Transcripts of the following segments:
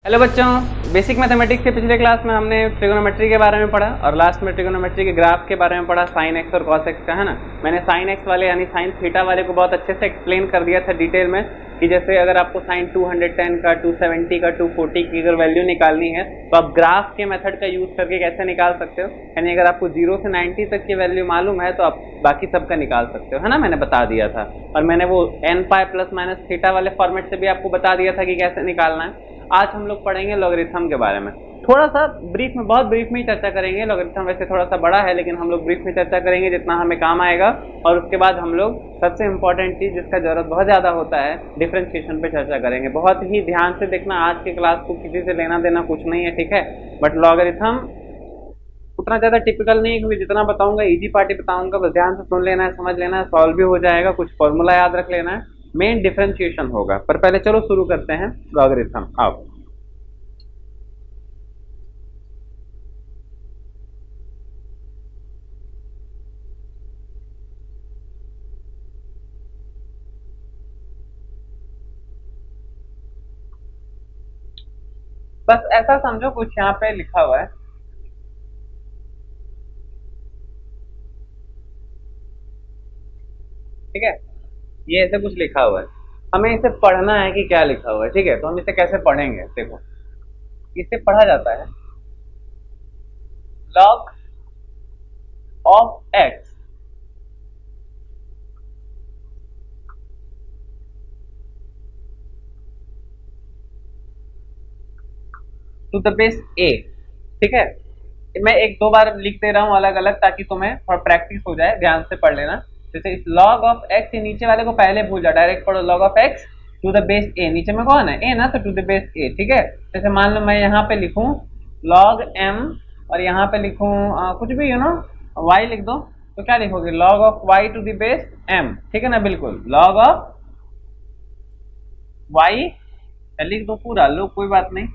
Hello बच्चों, basic mathematics के पिछले क्लास में हमने ट्रिगोनोमेट्री के बारे में पढ़ा और लास्ट में ट्रिगोनोमेट्री के ग्राफ के बारे में पढ़ा, साइन एक्स और कॉस एक्स का, है ना। मैंने साइन एक्स वाले यानी साइन थीटा वाले को बहुत अच्छे से एक्सप्लेन कर दिया था डिटेल में कि जैसे अगर आपको साइन 210 का 270 का 240 की अगर वैल्यू निकालनी है तो आप ग्राफ के मेथड का यूज़ करके कैसे निकाल सकते हो, यानी अगर आपको 0 से 90 तक की वैल्यू मालूम है तो आप बाकी सबका निकाल सकते हो, है ना। मैंने बता दिया था और मैंने वो n pi plus minus theta वाले फॉर्मेट से भी आपको बता दिया था कि कैसे निकालना है। आज हम लोग पढ़ेंगे लॉगरिथम के बारे में, थोड़ा सा ब्रीफ में, बहुत ब्रीफ में ही चर्चा करेंगे। लॉगरिथम वैसे थोड़ा सा बड़ा है लेकिन हम लोग ब्रीफ में चर्चा करेंगे जितना हमें काम आएगा। और उसके बाद हम लोग सबसे इंपॉर्टेंट चीज़ जिसका जरूरत बहुत ज़्यादा होता है, डिफरेंशिएशन पे चर्चा करेंगे। बहुत ही ध्यान से देखना, आज की क्लास को किसी से लेना देना कुछ नहीं है, ठीक है। बट लॉगरिथम उतना ज़्यादा टिपिकल नहीं है क्योंकि जितना बताऊंगा इजी पार्टी बताऊंगा, बस ध्यान से सुन लेना है, समझ लेना है, सॉल्व भी हो जाएगा, कुछ फॉर्मूला याद रख लेना है, मेन डिफरेंशिएशन होगा। पर पहले चलो शुरू करते हैं लॉगरिथम। आओ, बस ऐसा समझो कुछ यहाँ पे लिखा हुआ है, ठीक है। ये ऐसे कुछ लिखा हुआ है, हमें इसे पढ़ना है कि क्या लिखा हुआ है, ठीक है। तो हम इसे कैसे पढ़ेंगे, देखो इसे पढ़ा जाता है log of x to the base a, ठीक है। मैं एक दो बार लिख दे रहा हूं अलग अलग ताकि तुम्हें थोड़ा प्रैक्टिस हो जाए, ध्यान से पढ़ लेना। जैसे इस log ऑफ x, नीचे वाले को पहले भूल जा, डायरेक्ट पढ़ो log of x to the base a। नीचे में कौन है, a ना, तो टू द बेस a, ठीक है। जैसे मान लो मैं यहाँ पे लिखूं log m और यहाँ पे लिखूं कुछ भी y लिख दो, तो क्या लिखोगे, log of y to the base m, ठीक है ना। बिल्कुल log ऑफ y लिख दो पूरा, लो कोई बात नहीं,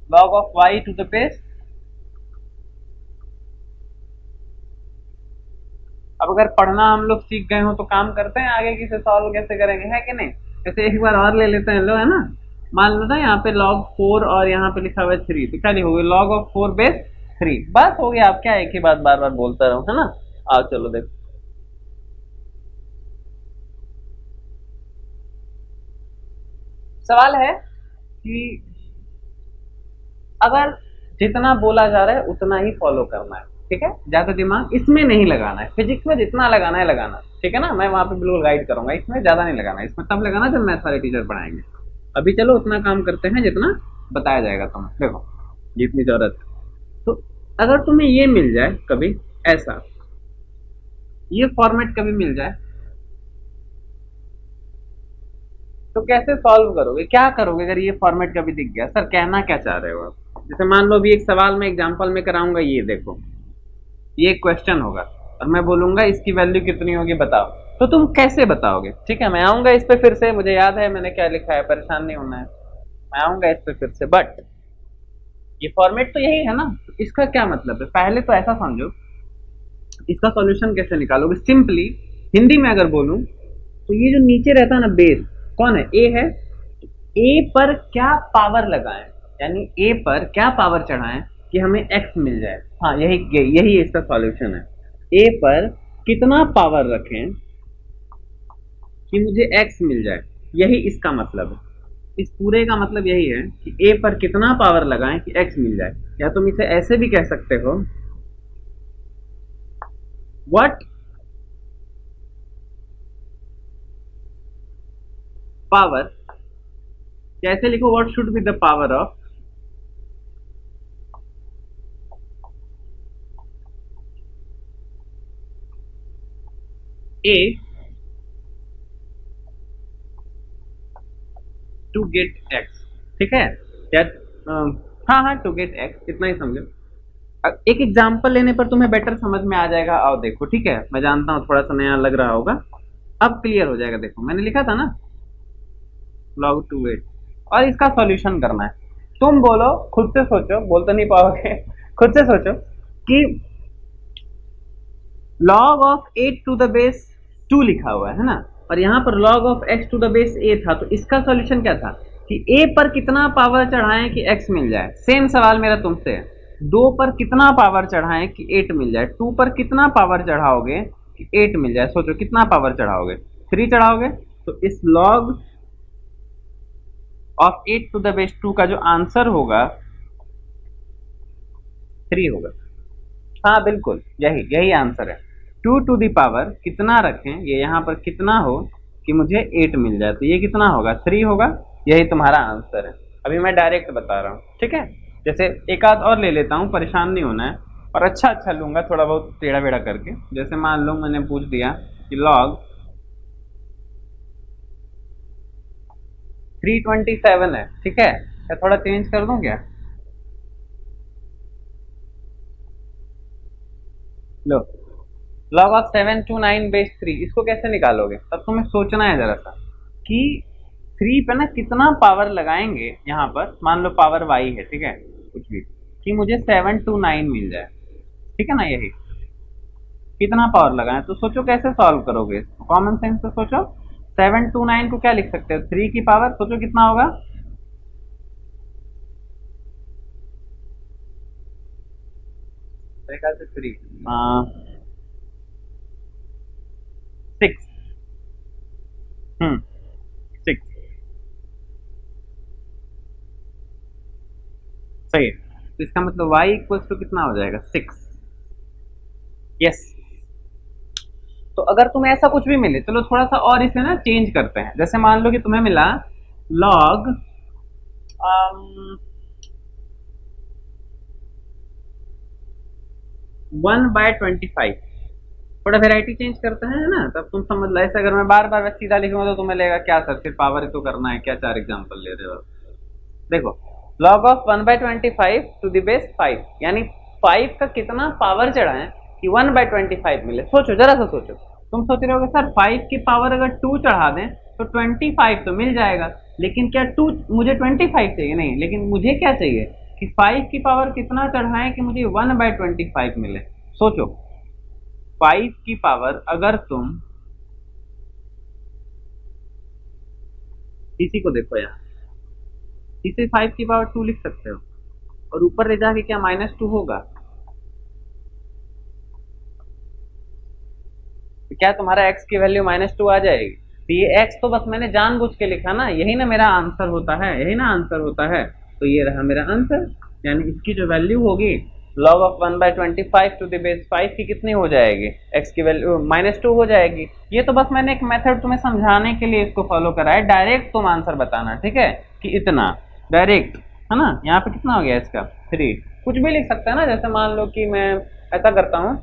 log of y to the base. अब अगर पढ़ना हम लोग सीख गए हो तो काम करते हैं आगे, किसे सॉल्व कैसे करेंगे, है कि नहीं। जैसे एक बार और ले लेते हैं, लो, है ना। मान लो ना यहाँ पे log 4 और यहाँ पे लिखा हुआ है 3, तो क्या लिखोगे, log ऑफ 4 बेस 3, बस हो गया। आप क्या एक ही बात बार बार बोलता रहो, है ना। आओ चलो देखो, सवाल है कि अगर जितना बोला जा रहा है उतना ही फॉलो करना है, ठीक है। ज्यादा दिमाग इसमें नहीं लगाना है, फिजिक्स में जितना लगाना है लगाना, ठीक है ना। मैं वहां पे बिल्कुल गाइड करूंगा, इसमें ज्यादा नहीं लगाना, इसमें तब लगाना जब मैथ वाले टीचर पढ़ाएंगे। अभी चलो उतना काम करते हैं जितना बताया जाएगा तुम्हें, देखो जितनी जरूरत है। तो अगर तुम्हें ये मिल जाए कभी, ऐसा ये फॉर्मेट कभी मिल जाए तो कैसे सॉल्व करोगे, क्या करोगे अगर ये फॉर्मेट कभी दिख गया। सर कहना क्या चाह रहे हो आप। जैसे मान लो अभी एक सवाल में एग्जांपल में कराऊंगा, ये देखो, ये एक क्वेश्चन होगा और मैं बोलूंगा इसकी वैल्यू कितनी होगी बताओ, तो तुम कैसे बताओगे, ठीक है। मैं आऊंगा इस पे फिर से, मुझे याद है मैंने क्या लिखा है, परेशान नहीं होना है, मैं आऊंगा इस पे फिर से। बट ये फॉर्मेट तो यही है ना, तो इसका क्या मतलब है, पहले तो ऐसा समझो इसका सॉल्यूशन कैसे निकालोगे। सिंपली हिंदी में अगर बोलूं तो ये जो नीचे रहता है ना बेस, कौन है, ए है। ए पर क्या पावर लगाएं, यानी ए पर क्या पावर चढ़ाएं कि हमें एक्स मिल जाए। हाँ, यही इसका सॉल्यूशन है। ए पर कितना पावर रखें कि मुझे एक्स मिल जाए, यही इसका मतलब है। इस पूरे का मतलब यही है कि ए पर कितना पावर लगाएं कि एक्स मिल जाए। या तुम इसे ऐसे भी कह सकते हो, व्हाट पावर, कैसे लिखो, what should be the power of a to get x, ठीक है। या हाँ, टू गेट एक्स, इतना ही समझो। एक एग्जाम्पल लेने पर तुम्हें बेटर समझ में आ जाएगा। आओ देखो, ठीक है, मैं जानता हूँ थोड़ा सा नया लग रहा होगा, अब क्लियर हो जाएगा। देखो मैंने लिखा था ना log 2/8 और इसका सॉल्यूशन करना है। तुम बोलो, खुद से सोचो, बोल तो नहीं पाओगे खुद से सोचो कि log of 8 to the base 2 लिखा हुआ है ना, और यहाँ पर log of x to the base a था, तो इसका सॉल्यूशन क्या था कि a पर कितना पावर चढ़ाएं कि x मिल जाए। सेम सवाल मेरा तुमसे है, 2 पर कितना पावर चढ़ाएं कि 8 मिल जाए। 2 पर कितना पावर चढ़ाओगे कि 8 मिल जाए। सोचो कितना पावर चढ़ाओगे, 3 चढ़ाओगे। तो इस log of 8 to the base 2 का जो आंसर होगा 3 होगा। हाँ बिल्कुल, यही यही आंसर है। 2 टू द पावर कितना रखें, ये यहाँ पर कितना हो कि मुझे 8 मिल जाए, तो ये कितना होगा, 3 होगा। यही तुम्हारा आंसर है। अभी मैं डायरेक्ट बता रहा हूँ, ठीक है। जैसे एक आध और ले लेता हूँ, परेशान नहीं होना है, और अच्छा अच्छा लूंगा, थोड़ा बहुत टेढ़ा बेड़ा करके। जैसे मान लो मैंने पूछ दिया कि लॉग 327 है, ठीक है। या थोड़ा चेंज कर दूं क्या, लो लॉग ऑफ 729 बेस 3, इसको कैसे निकालोगे। तब तुम्हें सोचना है जरा सा कि 3 पे ना कितना पावर लगाएंगे। यहाँ पर मान लो पावर y है, ठीक है, कुछ भी, कि मुझे 729 मिल जाए, ठीक है ना। यही कितना पावर लगाएं, तो सोचो कैसे सॉल्व करोगे। कॉमन सेंस से सोचो। 729 को क्या लिख सकते हो, 3 की पावर, सोचो कितना होगा। मेरे ख्याल से 3 6 6 सही है। तो इसका मतलब y इक्वल्स टू कितना हो जाएगा, 6। यस। तो अगर तुम्हें ऐसा कुछ भी मिले, चलो थोड़ा सा और इसे ना चेंज करते हैं। जैसे मान लो कि तुम्हें मिला log 1/25, थोड़ा वेराइटी चेंज करते हैं ना, तब तुम समझ लो। ऐसे अगर मैं बार बार सीधा लिखूंगा तो तुम्हें लगेगा क्या सर, सिर्फ पावर ही तो करना है क्या, 4 एग्जाम्पल ले रहे हो। देखो log of 1/25 to the base 5, यानी 5 का कितना पावर चढ़ाएं कि 1/25 मिले। सोचो जरा सा सोचो। तुम सोच रहे होगे सर 5 की पावर अगर 2 चढ़ा दें तो 25 तो मिल जाएगा, लेकिन क्या 2 मुझे 25 चाहिए, नहीं, लेकिन मुझे क्या चाहिए कि 5 की पावर कितना चढ़ाएं कि मुझे 1/25 मिले। सोचो 5 की पावर अगर तुम इसी को देखो यार, इसे 5 की पावर 2 लिख सकते हो, और ऊपर ले जाके क्या -2 होगा। तो क्या तुम्हारा x की वैल्यू -2 आ जाएगी। तो ये x तो बस मैंने जानबूझ के लिखा ना, यही ना मेरा आंसर होता है, यही ना आंसर होता है। तो ये रहा मेरा आंसर, यानी इसकी जो वैल्यू होगी log of 1/25 to the base 5 की कितनी हो जाएगी, x की वैल्यू -2 हो जाएगी। ये तो बस मैंने एक मेथड तुम्हें समझाने के लिए इसको फॉलो करा है। डायरेक्ट तुम आंसर बताना, ठीक है, कि इतना डायरेक्ट है ना। यहाँ पे कितना हो गया इसका 3, कुछ भी लिख सकता है ना। जैसे मान लो कि मैं ऐसा करता हूँ,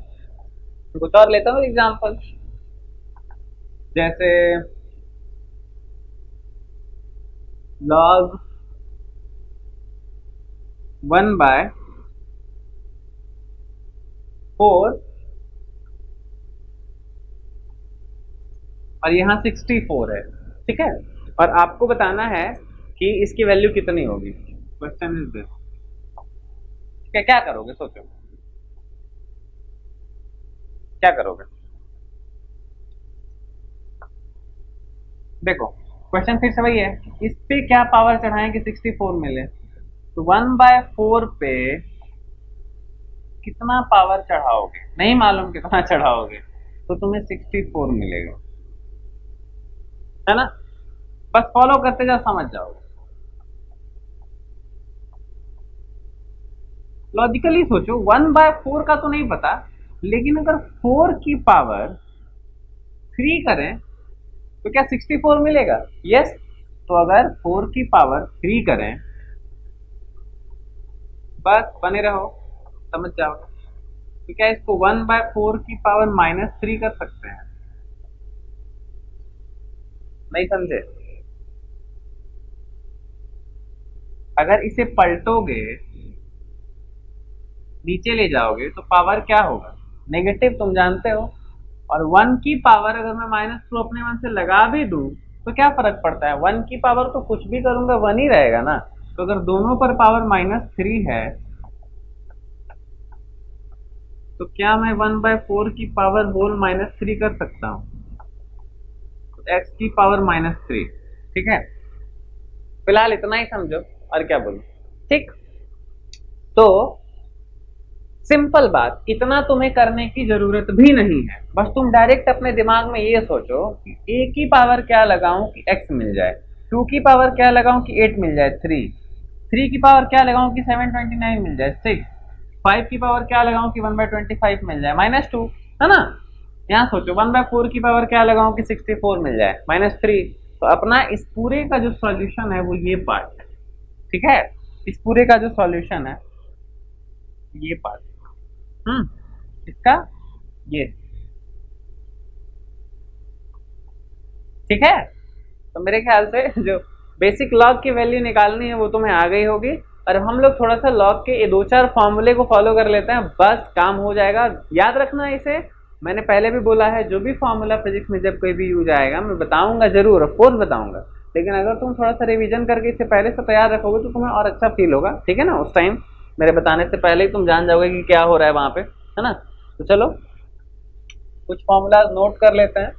कुछ और लेता हूँ एग्जाम्पल। जैसे log 1/4 और यहाँ 64 है, ठीक है। और आपको बताना है कि इसकी वैल्यू कितनी होगी। क्वेश्चन इज दिस, ठीक है। क्या करोगे सोचो, क्या करोगे। देखो क्वेश्चन फिर से वही है, इस पे क्या पावर चढ़ाएं कि 64 मिले। तो 1/4 पे कितना पावर चढ़ाओगे, नहीं मालूम कितना चढ़ाओगे, तो तुम्हें 64 मिलेगा, है ना। बस फॉलो करते जाओ, समझ जाओगे। लॉजिकली सोचो, 1/4 का तो नहीं पता, लेकिन अगर 4 की पावर 3 करें तो क्या 64 मिलेगा। यस। तो अगर 4 की पावर 3 करें, बस बने रहो, समझ जाओ। तो क्या इसको 1/4 की पावर -3 कर सकते हैं, नहीं समझे। अगर इसे पलटोगे, नीचे ले जाओगे, तो पावर क्या होगा, नेगेटिव, तुम जानते हो। और 1 की पावर अगर मैं -2 अपने मन से लगा भी दूं तो क्या फर्क पड़ता है, 1 की पावर तो कुछ भी करूंगा 1 ही रहेगा ना। तो अगर दोनों पर पावर -3 है, तो क्या मैं 1/4 की पावर होल -3 कर सकता हूं, तो x की पावर -3, ठीक है। फिलहाल इतना ही समझो, और क्या बोलूं। ठीक, तो सिंपल बात, इतना तुम्हें करने की जरूरत भी नहीं है। बस तुम डायरेक्ट अपने दिमाग में ये सोचो कि a की पावर क्या लगाऊं कि x मिल जाए, 2 की पावर क्या लगाऊं कि 8 मिल जाए 3 की पावर क्या लगाऊं कि 729 मिल जाए 6, 5 की पावर क्या लगाऊं कि 1/25 मिल जाए -2, है ना। यहाँ सोचो 1/4 की पावर क्या लगाऊं कि 64 मिल जाए -3। तो अपना इस पूरे का जो सॉल्यूशन है वो ये पार्ट है, ठीक है। इस पूरे का जो सॉल्यूशन है ये पार्ट, इसका ये, ठीक है। तो मेरे ख्याल से जो बेसिक लॉग की वैल्यू निकालनी है वो तुम्हें आ गई होगी। और हम लोग थोड़ा सा लॉग के ये 2-4 फॉर्मूले को फॉलो कर लेते हैं, बस काम हो जाएगा। याद रखना इसे, मैंने पहले भी बोला है, जो भी फॉर्मूला फिजिक्स में जब कोई भी यूज आएगा मैं बताऊंगा जरूर, ऑफ कोर्स बताऊंगा। लेकिन अगर तुम थोड़ा सा रिवीजन करके इसे पहले से तैयार रखोगे तो तुम्हें और अच्छा फील होगा, ठीक है ना। उस टाइम मेरे बताने से पहले ही तुम जान जाओगे कि क्या हो रहा है वहां पे, है ना। तो चलो कुछ फॉर्मूला नोट कर लेते हैं।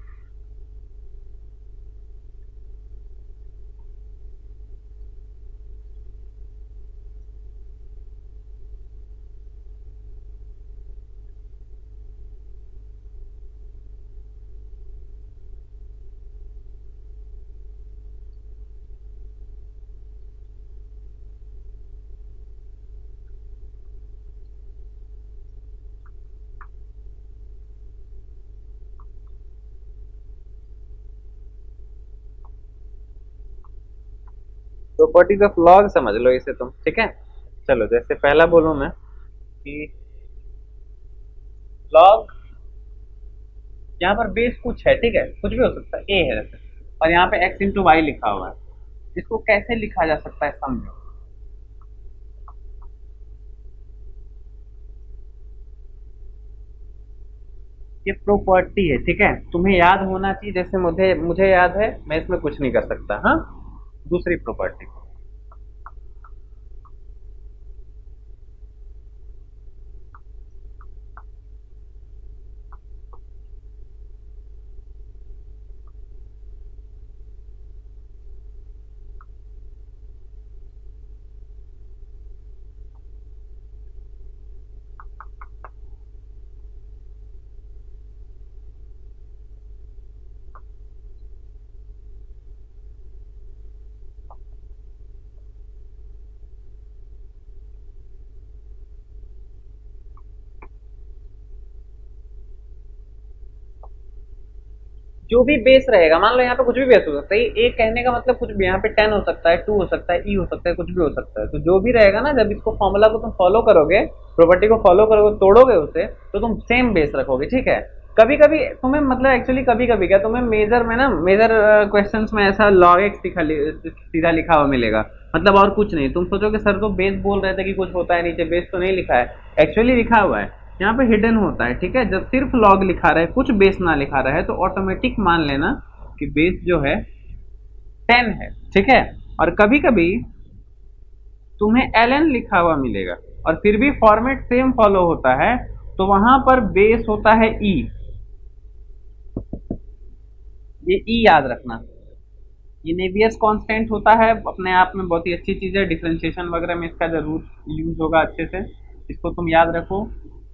प्रॉपर्टीज ऑफ लॉग समझ लो इसे तुम, ठीक है। चलो जैसे पहला बोलूं मैं कि लॉग, यहाँ पर बेस कुछ है, ठीक है, कुछ भी हो सकता है, ए है जैसे, और यहाँ पे x इंटू वाई लिखा हुआ है। इसको कैसे लिखा जा सकता है समझो। ये प्रॉपर्टी है, ठीक है, तुम्हें याद होना चाहिए। जैसे मुझे मुझे याद है, मैं इसमें कुछ नहीं कर सकता। हाँ, दूसरी प्रॉपर्टी, जो भी बेस रहेगा, मान लो यहाँ पे कुछ भी बेस हो सकता है। एक कहने का मतलब कुछ भी, यहाँ पे 10 हो सकता है, 2 हो सकता है, ई हो सकता है, कुछ भी हो सकता है। तो जो भी रहेगा ना, जब इसको फॉर्मूला को तुम फॉलो करोगे, प्रॉपर्टी को फॉलो करोगे, तोड़ोगे उसे, तो तुम सेम बेस रखोगे, ठीक है। कभी कभी तुम्हें मतलब एक्चुअली कभी कभी क्या तुम्हें मेजर में ना, मेजर क्वेश्चंस में ऐसा log x सीधा लिखा हुआ मिलेगा, मतलब और कुछ नहीं। तुम सोचोगे सर तो बेस बोल रहे थे कि कुछ होता है नीचे, बेस तो नहीं लिखा है, एक्चुअली लिखा हुआ है यहाँ पे, हिडन होता है, ठीक है। जब सिर्फ लॉग लिखा रहा है, कुछ बेस ना लिखा रहा है, तो ऑटोमेटिक मान लेना कि बेस जो है 10 है, ठीक है। और कभी कभी तुम्हें ln लिखा हुआ मिलेगा और फिर भी फॉर्मेट सेम फॉलो होता है, तो वहां पर बेस होता है e। ये e याद रखना, ये नेवियस कांस्टेंट होता है, अपने आप में बहुत ही अच्छी चीज है। डिफरेंशिएशन वगैरह में इसका जरूर यूज होगा अच्छे से, इसको तुम याद रखो।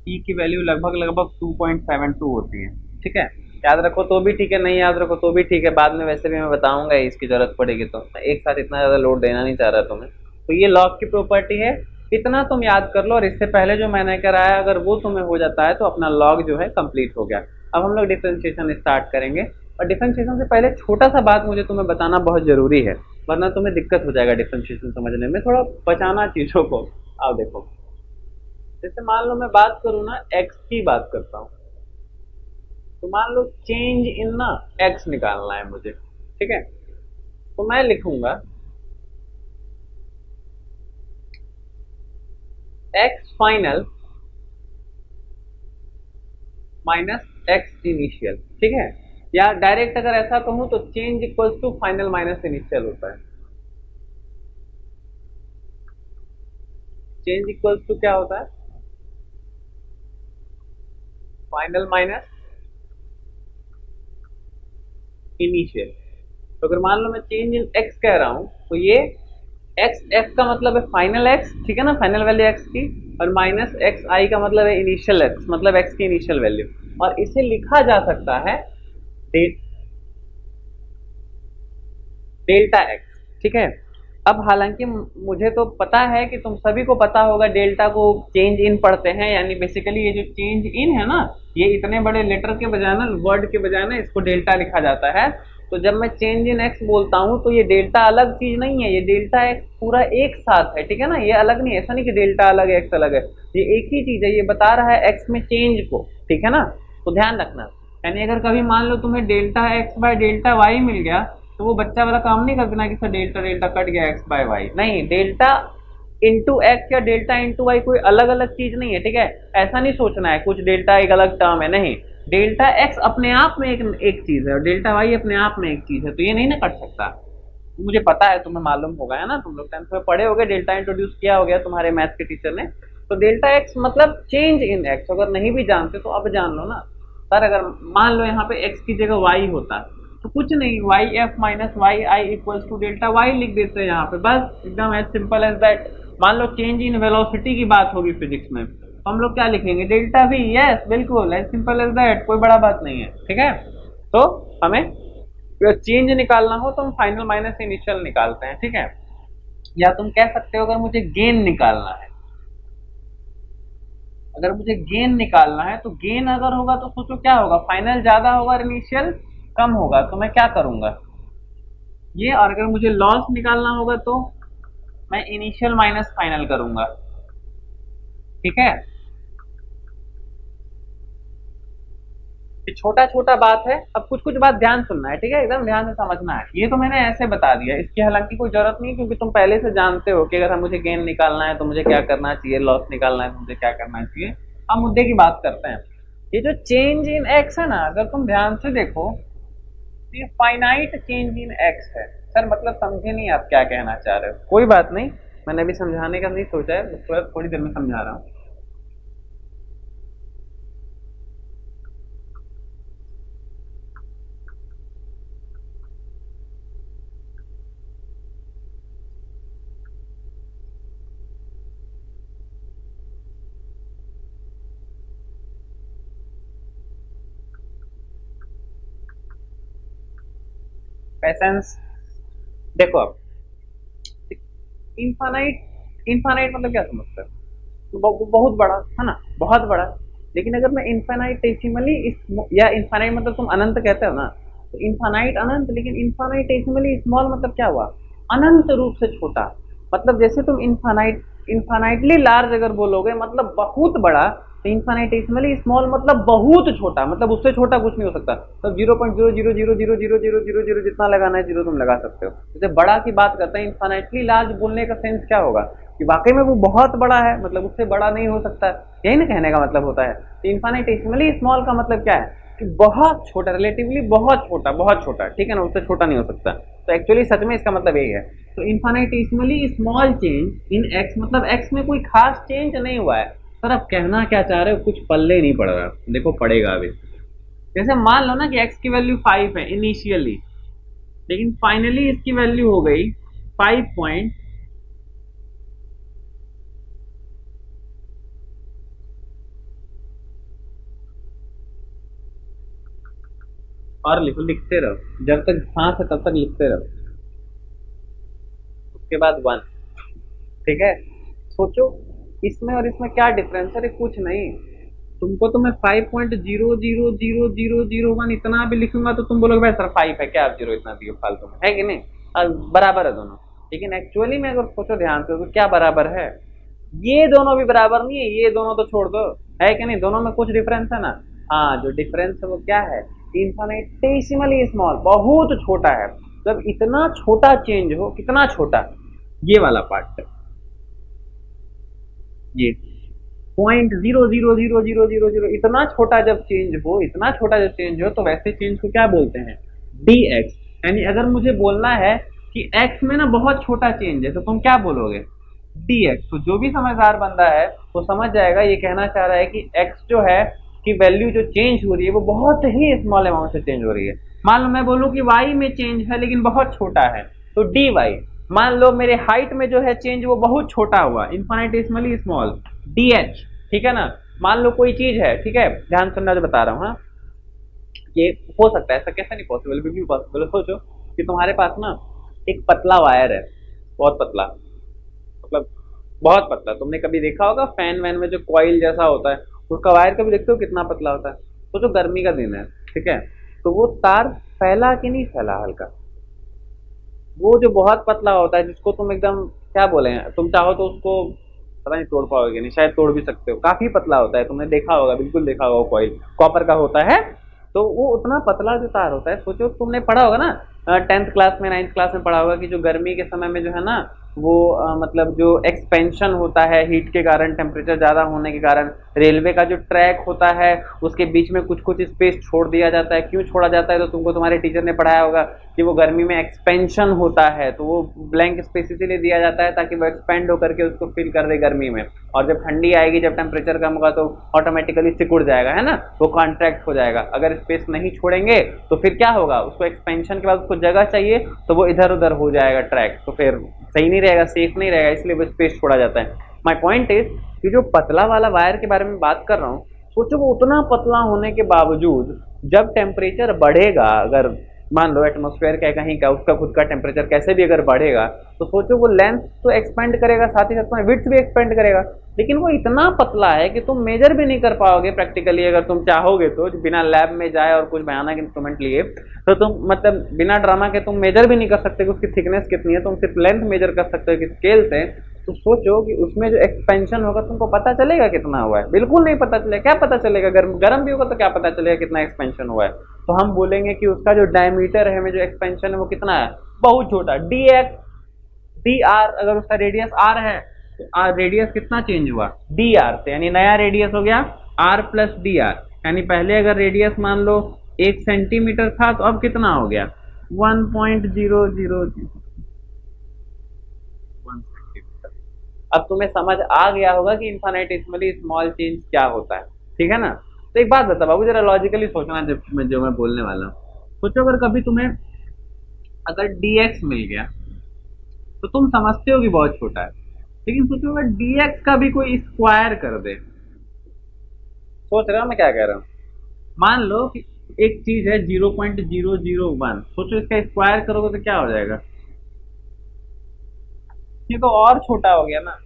ई की वैल्यू लगभग लगभग 2.72 होती है, ठीक है। याद रखो तो भी ठीक है, नहीं याद रखो तो भी ठीक है, बाद में वैसे भी मैं बताऊंगा इसकी जरूरत पड़ेगी तो। मैं एक साथ इतना ज्यादा लोड देना नहीं चाह रहा तुम्हें। तो ये लॉग की प्रॉपर्टी है, इतना तुम याद कर लो। और इससे पहले जो मैंने कराया, अगर वो तुम्हें हो जाता है तो अपना लॉग जो है कंप्लीट हो गया। अब हम लोग डिफरेंशिएशन स्टार्ट करेंगे, और डिफरेंशिएशन से पहले छोटा सा बात मुझे तुम्हें बताना बहुत जरूरी है, वरना तुम्हें दिक्कत हो जाएगा डिफरेंशिएशन समझने में। थोड़ा बचाना चीजों को। आओ देखो, जैसे मान लो मैं बात करूं ना, एक्स की बात करता हूं, तो मान लो चेंज इन ना एक्स निकालना है मुझे, ठीक है। तो मैं लिखूंगा x final minus x initial, ठीक है। या डायरेक्ट अगर ऐसा कहूं तो change equals to final minus initial होता है। चेंज इक्वल्स टू क्या होता है, फाइनल माइनस इनिशियल। तो अगर मान लो मैं चेंज इन एक्स कह रहा हूं, तो ये एक्स एफ का मतलब है फाइनल एक्स, ठीक है ना, फाइनल वैल्यू एक्स की, और माइनस एक्स आई का मतलब है इनिशियल एक्स, मतलब एक्स की इनिशियल वैल्यू, और इसे लिखा जा सकता है डेल्टा एक्स, ठीक है। अब हालांकि मुझे तो पता है कि तुम सभी को पता होगा डेल्टा को चेंज इन पढ़ते हैं, यानी बेसिकली ये जो चेंज इन है ना, ये इतने बड़े लेटर के बजाय ना, वर्ड के बजाय ना, इसको डेल्टा लिखा जाता है। तो जब मैं चेंज इन एक्स बोलता हूँ तो ये डेल्टा अलग चीज नहीं है, ये डेल्टा एक्स पूरा एक साथ है, ठीक है ना, ये अलग नहीं है, ऐसा नहीं कि डेल्टा अलग है एक्स अलग है, ये एक ही चीज है, ये बता रहा है एक्स में चेंज को, ठीक है ना। तो ध्यान रखना, यानी अगर कभी मान लो तुम्हें delta X by delta Y मिल गया, तो वो बच्चा वाला काम नहीं कर देना कि सर डेल्टा डेल्टा कट गया एक्स बाय वाई, नहीं, डेल्टा इंटू एक्स या डेल्टा इंटू वाई कोई अलग अलग चीज नहीं है, ठीक है। ऐसा नहीं सोचना है कुछ डेल्टा एक अलग टर्म है, नहीं, डेल्टा एक्स अपने आप में एक चीज है और डेल्टा वाई अपने आप में एक चीज है, तो ये नहीं ना कट सकता। मुझे पता है, तुम्हें मालूम होगा, है ना, तुम लोग 10th में पढ़े होगे, डेल्टा इंट्रोड्यूस किया हो गया तुम्हारे मैथ्स के टीचर ने। तो डेल्टा एक्स मतलब चेंज इन एक्स, अगर नहीं भी जानते तो अब जान लो ना। सर अगर मान लो यहाँ पे एक्स की जगह वाई होता तो कुछ नहीं, y f minus y i equals to delta y लिख देते हैं यहाँ पे, बस एकदम एज सिंपल एज दैट। मान लो चेंज इन वेलोसिटी की बात होगी फिजिक्स में, तो हम लोग क्या लिखेंगे, डेल्टा वी, यस बिल्कुल एज सिंपल एज दैट, कोई बड़ा बात नहीं है, ठीक है। तो हमें चेंज निकालना हो तो हम फाइनल माइनस इनिशियल निकालते हैं, ठीक है। या तुम कह सकते हो अगर मुझे गेन निकालना है, अगर मुझे गेन निकालना है तो गेन अगर होगा तो सोचो क्या होगा, फाइनल ज्यादा होगा और इनिशियल कम होगा, तो मैं क्या करूंगा ये, और अगर मुझे लॉस निकालना होगा तो मैं इनिशियल माइनस फाइनल करूंगा, ठीक है। छोटा छोटा बात है, अब कुछ कुछ बात ध्यान सुनना है, ठीक है, एकदम ध्यान से समझना है। ये तो मैंने ऐसे बता दिया, इसकी हालांकि कोई जरूरत नहीं, क्योंकि तुम पहले से जानते हो कि अगर मुझे गेन निकालना है तो मुझे क्या करना चाहिए, लॉस निकालना है तो मुझे क्या करना चाहिए। अब मुद्दे की बात करते हैं। ये जो चेंज इन एक्स है ना, अगर तुम ध्यान से देखो, ये फाइनाइट चेंज इन एक्स है। सर मतलब समझे नहीं आप क्या कहना चाह रहे हो, कोई बात नहीं, मैंने अभी समझाने का नहीं सोचा है, थोड़ी देर में समझा रहा हूँ। पेशेंस, देखो अब इनफाइनाइट, इनफाइनाइट मतलब क्या समझते हो, बहुत बड़ा है ना, बहुत बड़ा। लेकिन अगर मैं इनफाइनाइटेसिमली या इनफाइनाइट मतलब तुम अनंत कहते हो ना, तो इनफाइनाइट अनंत, लेकिन इनफाइनाइटेसिमली स्मॉल मतलब क्या हुआ, अनंत रूप से छोटा। मतलब जैसे तुम इनफाइनाइटली लार्ज अगर बोलोगे मतलब बहुत बड़ा, तो इनफाइनाइटेसिमली स्मॉल मतलब बहुत छोटा, मतलब उससे छोटा कुछ नहीं हो सकता। तो 0.000000000 जितना लगाना है जीरो तुम लगा सकते हो। जैसे बड़ा की बात करते हैं, इनफाइनाइटली लार्ज बोलने का सेंस क्या होगा कि वाकई में वो बहुत बड़ा है, मतलब उससे बड़ा नहीं हो सकता, यही ना कहने का मतलब होता है। तो इनफाइनाइटेसिमली स्मॉल का मतलब क्या है कि बहुत छोटा, रिलेटिवली बहुत छोटा, ठीक है ना, उससे छोटा नहीं हो सकता। तो एक्चुअली सच में इसका मतलब यही है। तो इनफाइनाइटेसिमली स्मॉल चेंज इन एक्स मतलब एक्स में कोई खास चेंज नहीं हुआ है। सर आप कहना क्या चाह रहे हो, कुछ पल्ले नहीं पड़ रहा, देखो पड़ेगा अभी। जैसे मान लो ना कि एक्स की वैल्यू 5 है इनिशियली, लेकिन फाइनली इसकी वैल्यू हो गई 5 पॉइंट और लिखो, लिखते रहो जब तक सांस है तब तक लिखते रहो, उसके बाद 1, ठीक है। सोचो इसमें और इसमें क्या डिफरेंस है, कुछ नहीं। तुमको तो मैं 5.0000001 इतना भी लिखूंगा तो तुम बोलोगे भाई सर 5 है क्या, आप जीरो इतना दिए फालतू में, है कि नहीं, और बराबर है दोनों। लेकिन एक्चुअली में अगर सोचो ध्यान से तो क्या बराबर है, ये दोनों भी बराबर नहीं है, ये दोनों तो छोड़ दो, है कि नहीं, दोनों में कुछ डिफरेंस है ना। हाँ जो डिफरेंस है वो क्या है, इनफिनिटेसिमली स्मॉल, बहुत छोटा है। जब इतना छोटा चेंज हो, कितना छोटा, ये वाला पार्ट, ये 0.00000 इतना छोटा जब चेंज हो, इतना छोटा जब चेंज हो, तो वैसे चेंज को क्या बोलते हैं, dx। यानी अगर मुझे बोलना है कि x में ना बहुत छोटा चेंज है तो तुम क्या बोलोगे, dx। तो जो भी समझदार बंदा है वो समझ जाएगा, ये कहना चाह रहा है कि x जो है कि वैल्यू जो चेंज हो रही है वो बहुत ही स्मॉल अमाउंट से चेंज हो रही है। मान लो मैं बोलूँ कि y में चेंज है लेकिन बहुत छोटा है, तो dy। मान लो मेरे हाइट में जो है चेंज वो बहुत छोटा हुआ, इन्फाइनिटेसिमली स्मॉल, dh, ठीक है ना। मान लो कोई चीज है, ठीक है, ध्यान सुनना जो बता रहा हूँ। हाँ, ये हो सकता है, ऐसा कैसा नहीं पॉसिबल, बिल्कुल पॉसिबल। सोचो कि तुम्हारे पास ना एक पतला वायर है, बहुत पतला, मतलब बहुत पतला। तुमने कभी देखा होगा फैन वैन में जो कॉइल जैसा होता है, उसका वायर कभी देखते हो कितना पतला होता है। तो जो गर्मी का दिन है, ठीक है, तो वो तार फैला कि नहीं फैला, हल्का, वो जो बहुत पतला होता है, जिसको तुम एकदम क्या बोले, तुम चाहो तो उसको पता नहीं तोड़ पाओगे नहीं, शायद तोड़ भी सकते हो, काफी पतला होता है, तुमने देखा होगा, बिल्कुल देखा होगा, कॉइल कॉपर का होता है। तो वो उतना पतला जो तार होता है, सोचो तुमने पढ़ा होगा ना 10th क्लास में, 9th क्लास में पढ़ा होगा कि जो गर्मी के समय में जो है ना वो मतलब जो एक्सपेंशन होता है हीट के कारण, टेम्परेचर ज़्यादा होने के कारण, रेलवे का जो ट्रैक होता है उसके बीच में कुछ कुछ स्पेस छोड़ दिया जाता है। क्यों छोड़ा जाता है, तो तुमको तुम्हारे टीचर ने पढ़ाया होगा कि वो गर्मी में एक्सपेंशन होता है, तो वो ब्लैंक स्पेस इसीलिए दिया जाता है ताकि वो एक्सपेंड होकर के उसको फिल कर दे गर्मी में। और जब ठंडी आएगी, जब टेम्परेचर कम होगा, तो ऑटोमेटिकली सिकुड़ जाएगा, है ना, वो कॉन्ट्रैक्ट हो जाएगा। अगर स्पेस नहीं छोड़ेंगे तो फिर क्या होगा, उसको एक्सपेंशन के बाद उसको जगह चाहिए, तो वो इधर उधर हो जाएगा ट्रैक, तो फिर सही नहीं रहेगा, सेफ नहीं रहेगा, इसलिए वो स्पेस छोड़ा जाता है। माई पॉइंट इज कि जो पतला वाला वायर के बारे में बात कर रहा हूँ, सोचो वो उतना पतला होने के बावजूद जब टेम्परेचर बढ़ेगा, अगर मान लो एटमॉस्फेयर का कहीं का उसका खुद का टेम्परेचर कैसे भी अगर बढ़ेगा, तो सोचो वो लेंथ तो एक्सपेंड करेगा, साथ ही साथ विड्थ भी एक्सपेंड करेगा, लेकिन वो इतना पतला है कि तुम मेजर भी नहीं कर पाओगे प्रैक्टिकली। अगर तुम चाहोगे तो बिना लैब में जाए और कुछ भयानक इंस्ट्रूमेंट लिए, तो तुम मतलब बिना ड्रामा के तुम मेजर भी नहीं कर सकते कि उसकी थिकनेस कितनी है, तुम सिर्फ लेंथ मेजर कर सकते हो कि स्केल से। तो सोचो कि उसमें जो एक्सपेंशन होगा तुमको पता चलेगा कितना हुआ है, बिल्कुल नहीं पता चलेगा। क्या पता चलेगा, गर्म भी होगा तो क्या पता चलेगा कितना एक्सपेंशन हुआ है। तो हम बोलेंगे कि उसका जो डायमीटर है, में जो एक्सपेंशन है वो कितना है, बहुत छोटा, dx dr, अगर उसका रेडियस r है तो रेडियस कितना चेंज हुआ, dr से, यानी नया रेडियस हो गया r प्लस dr। यानी पहले अगर रेडियस मान लो 1 सेंटीमीटर था, तो अब कितना हो गया 1.000 अब तुम्हें समझ आ गया होगा कि इन्फाइनिटेसिमली स्मॉल चेंज क्या होता है, ठीक है ना। तो एक बात बता बाबू, जरा लॉजिकली सोचना, जब मैं बोलने वाला हूँ। सोचो अगर कभी तुम्हें अगर dx मिल गया तो तुम समझते हो कि बहुत छोटा है, लेकिन सोचो अगर dx का भी कोई स्क्वायर कर दे, सोच रहे हो मैं क्या कह रहा हूँ। मान लो कि एक चीज है 0.001, सोचो इसका स्क्वायर करोगे तो क्या हो जाएगा, ये तो और छोटा हो गया ना।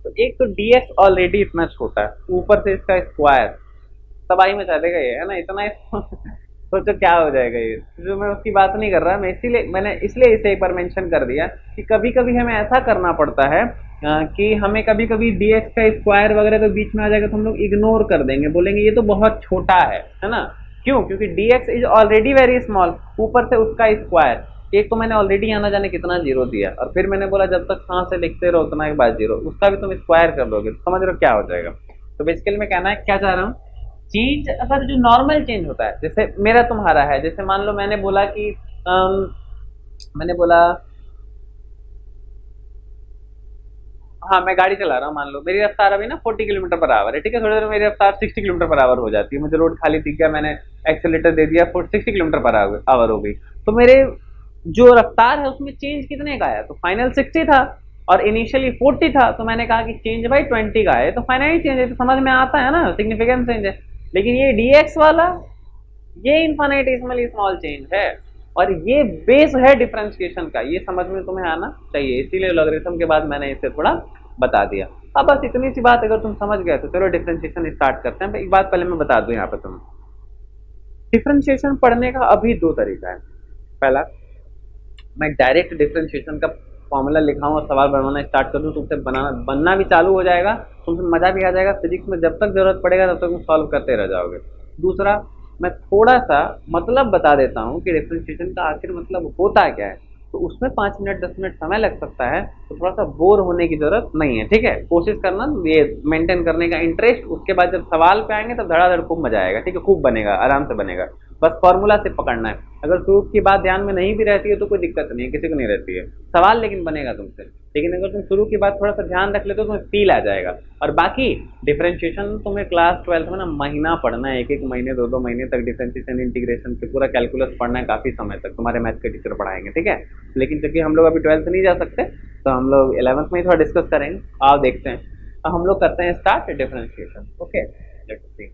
तो एक तो dx ऑलरेडी इतना छोटा है, ऊपर से इसका स्क्वायर, तबाही मचा देगा ये, है ना, इतना सोचो क्या हो जाएगा ये। जो मैं उसकी बात नहीं कर रहा, मैंने इसलिए इसे एक बार मेंशन कर दिया कि कभी कभी हमें ऐसा करना पड़ता है कि हमें कभी कभी dx का स्क्वायर वगैरह तो बीच में आ जाएगा तो हम लोग इग्नोर कर देंगे, बोलेंगे ये तो बहुत छोटा है ना। क्यों, क्योंकि dx is already very small, ऊपर से उसका स्क्वायर। एक तो मैंने ऑलरेडी आना जाने कितना जीरो दिया, और फिर मैंने बोला जब तक सांस से लिखते रहो उतना के बाद जीरो, उसका भी तुम स्क्वायर कर लोगे तो समझ रहे हो क्या हो जाएगा। तो बेसिकली मैं कहना है क्या चाह रहा हूँ, चेंज अगर जो नॉर्मल चेंज होता है, जैसे मेरा तुम्हारा है, जैसे मान लो मैंने बोला कि मैंने बोला हाँ मैं गाड़ी चला रहा हूँ, मान लो मेरी रफ्तार अभी ना 40 किलोमीटर पर आवर है, ठीक है, थोड़ी देर में मेरी रफ्तार 60 किलोमीटर पर आवर हो जाती है, मुझे रोड खाली दिख गया, मैंने एक्सेलेटर दे दिया, 60 किलोमीटर पर आवर हो गई, तो मेरे जो रफ्तार है उसमें चेंज कितने का है, तो फाइनल 60 था और इनिशियली 40 था, तो मैंने कहा कि चेंज भाई 20 का है, तो फाइनली चेंज है, तो समझ में आता है ना, सिग्निफिकेंट चेंज है। लेकिन ये dx वाला, ये इन्फाइनिटेसिमली स्मॉल चेंज है, और ये बेस है डिफरेंशिएशन का, ये समझ में तुम्हें आना चाहिए, इसीलिए लॉगरिथम के बाद मैंने इसे थोड़ा बता दिया। अब बस इतनी सी बात अगर तुम समझ गए तो चलो डिफरेंशिएशन स्टार्ट करते हैं। एक बात पहले मैं बता दूं यहाँ पर तुम्हें, डिफरेंशिएशन पढ़ने का अभी दो तरीका है। पहला, मैं डायरेक्ट डिफरेंशिएशन का फॉर्मूला लिखाऊं और सवाल बनवाना स्टार्ट कर दूं, तुमसे बनना भी चालू हो जाएगा, तुमसे मजा भी आ जाएगा, फिजिक्स में जब तक जरूरत पड़ेगा तब तक तुम सॉल्व करते रह जाओगे। दूसरा, मैं थोड़ा सा मतलब बता देता हूँ कि डिफरेंशिएशन का आखिर मतलब होता क्या है, तो उसमें 5 मिनट 10 मिनट समय लग सकता है, तो थोड़ा सा बोर होने की जरूरत नहीं है, ठीक है। कोशिश करना ये मेंटेन करने का इंटरेस्ट, उसके बाद जब सवाल पे आएंगे तब धड़ाधड़ खूब मजा आएगा, ठीक है, खूब बनेगा, आराम से बनेगा। बस फॉर्मूला से पकड़ना है। अगर शुरू की बात ध्यान में नहीं भी रहती है तो कोई दिक्कत नहीं है, किसी को नहीं रहती है, सवाल लेकिन बनेगा तुमसे। लेकिन अगर तुम शुरू की बात थोड़ा सा ध्यान रख ले तो तुम्हें फील आ जाएगा। और बाकी डिफरेंशिएशन तुम्हें क्लास 12th में ना महीना पढ़ना है, एक एक महीने, दो दो महीने तक डिफरेंशिएशन इंटीग्रेशन के पूरा कैलकुलस पढ़ना है, काफी समय तक तुम्हारे मैथ के टीचर पढ़ाएंगे, ठीक है। लेकिन क्योंकि हम लोग अभी 12th नहीं जा सकते तो हम लोग 11th में ही थोड़ा डिस्कस करेंगे। आओ देखते हैं। अब हम लोग करते हैं start differentiation. Okay, let's see.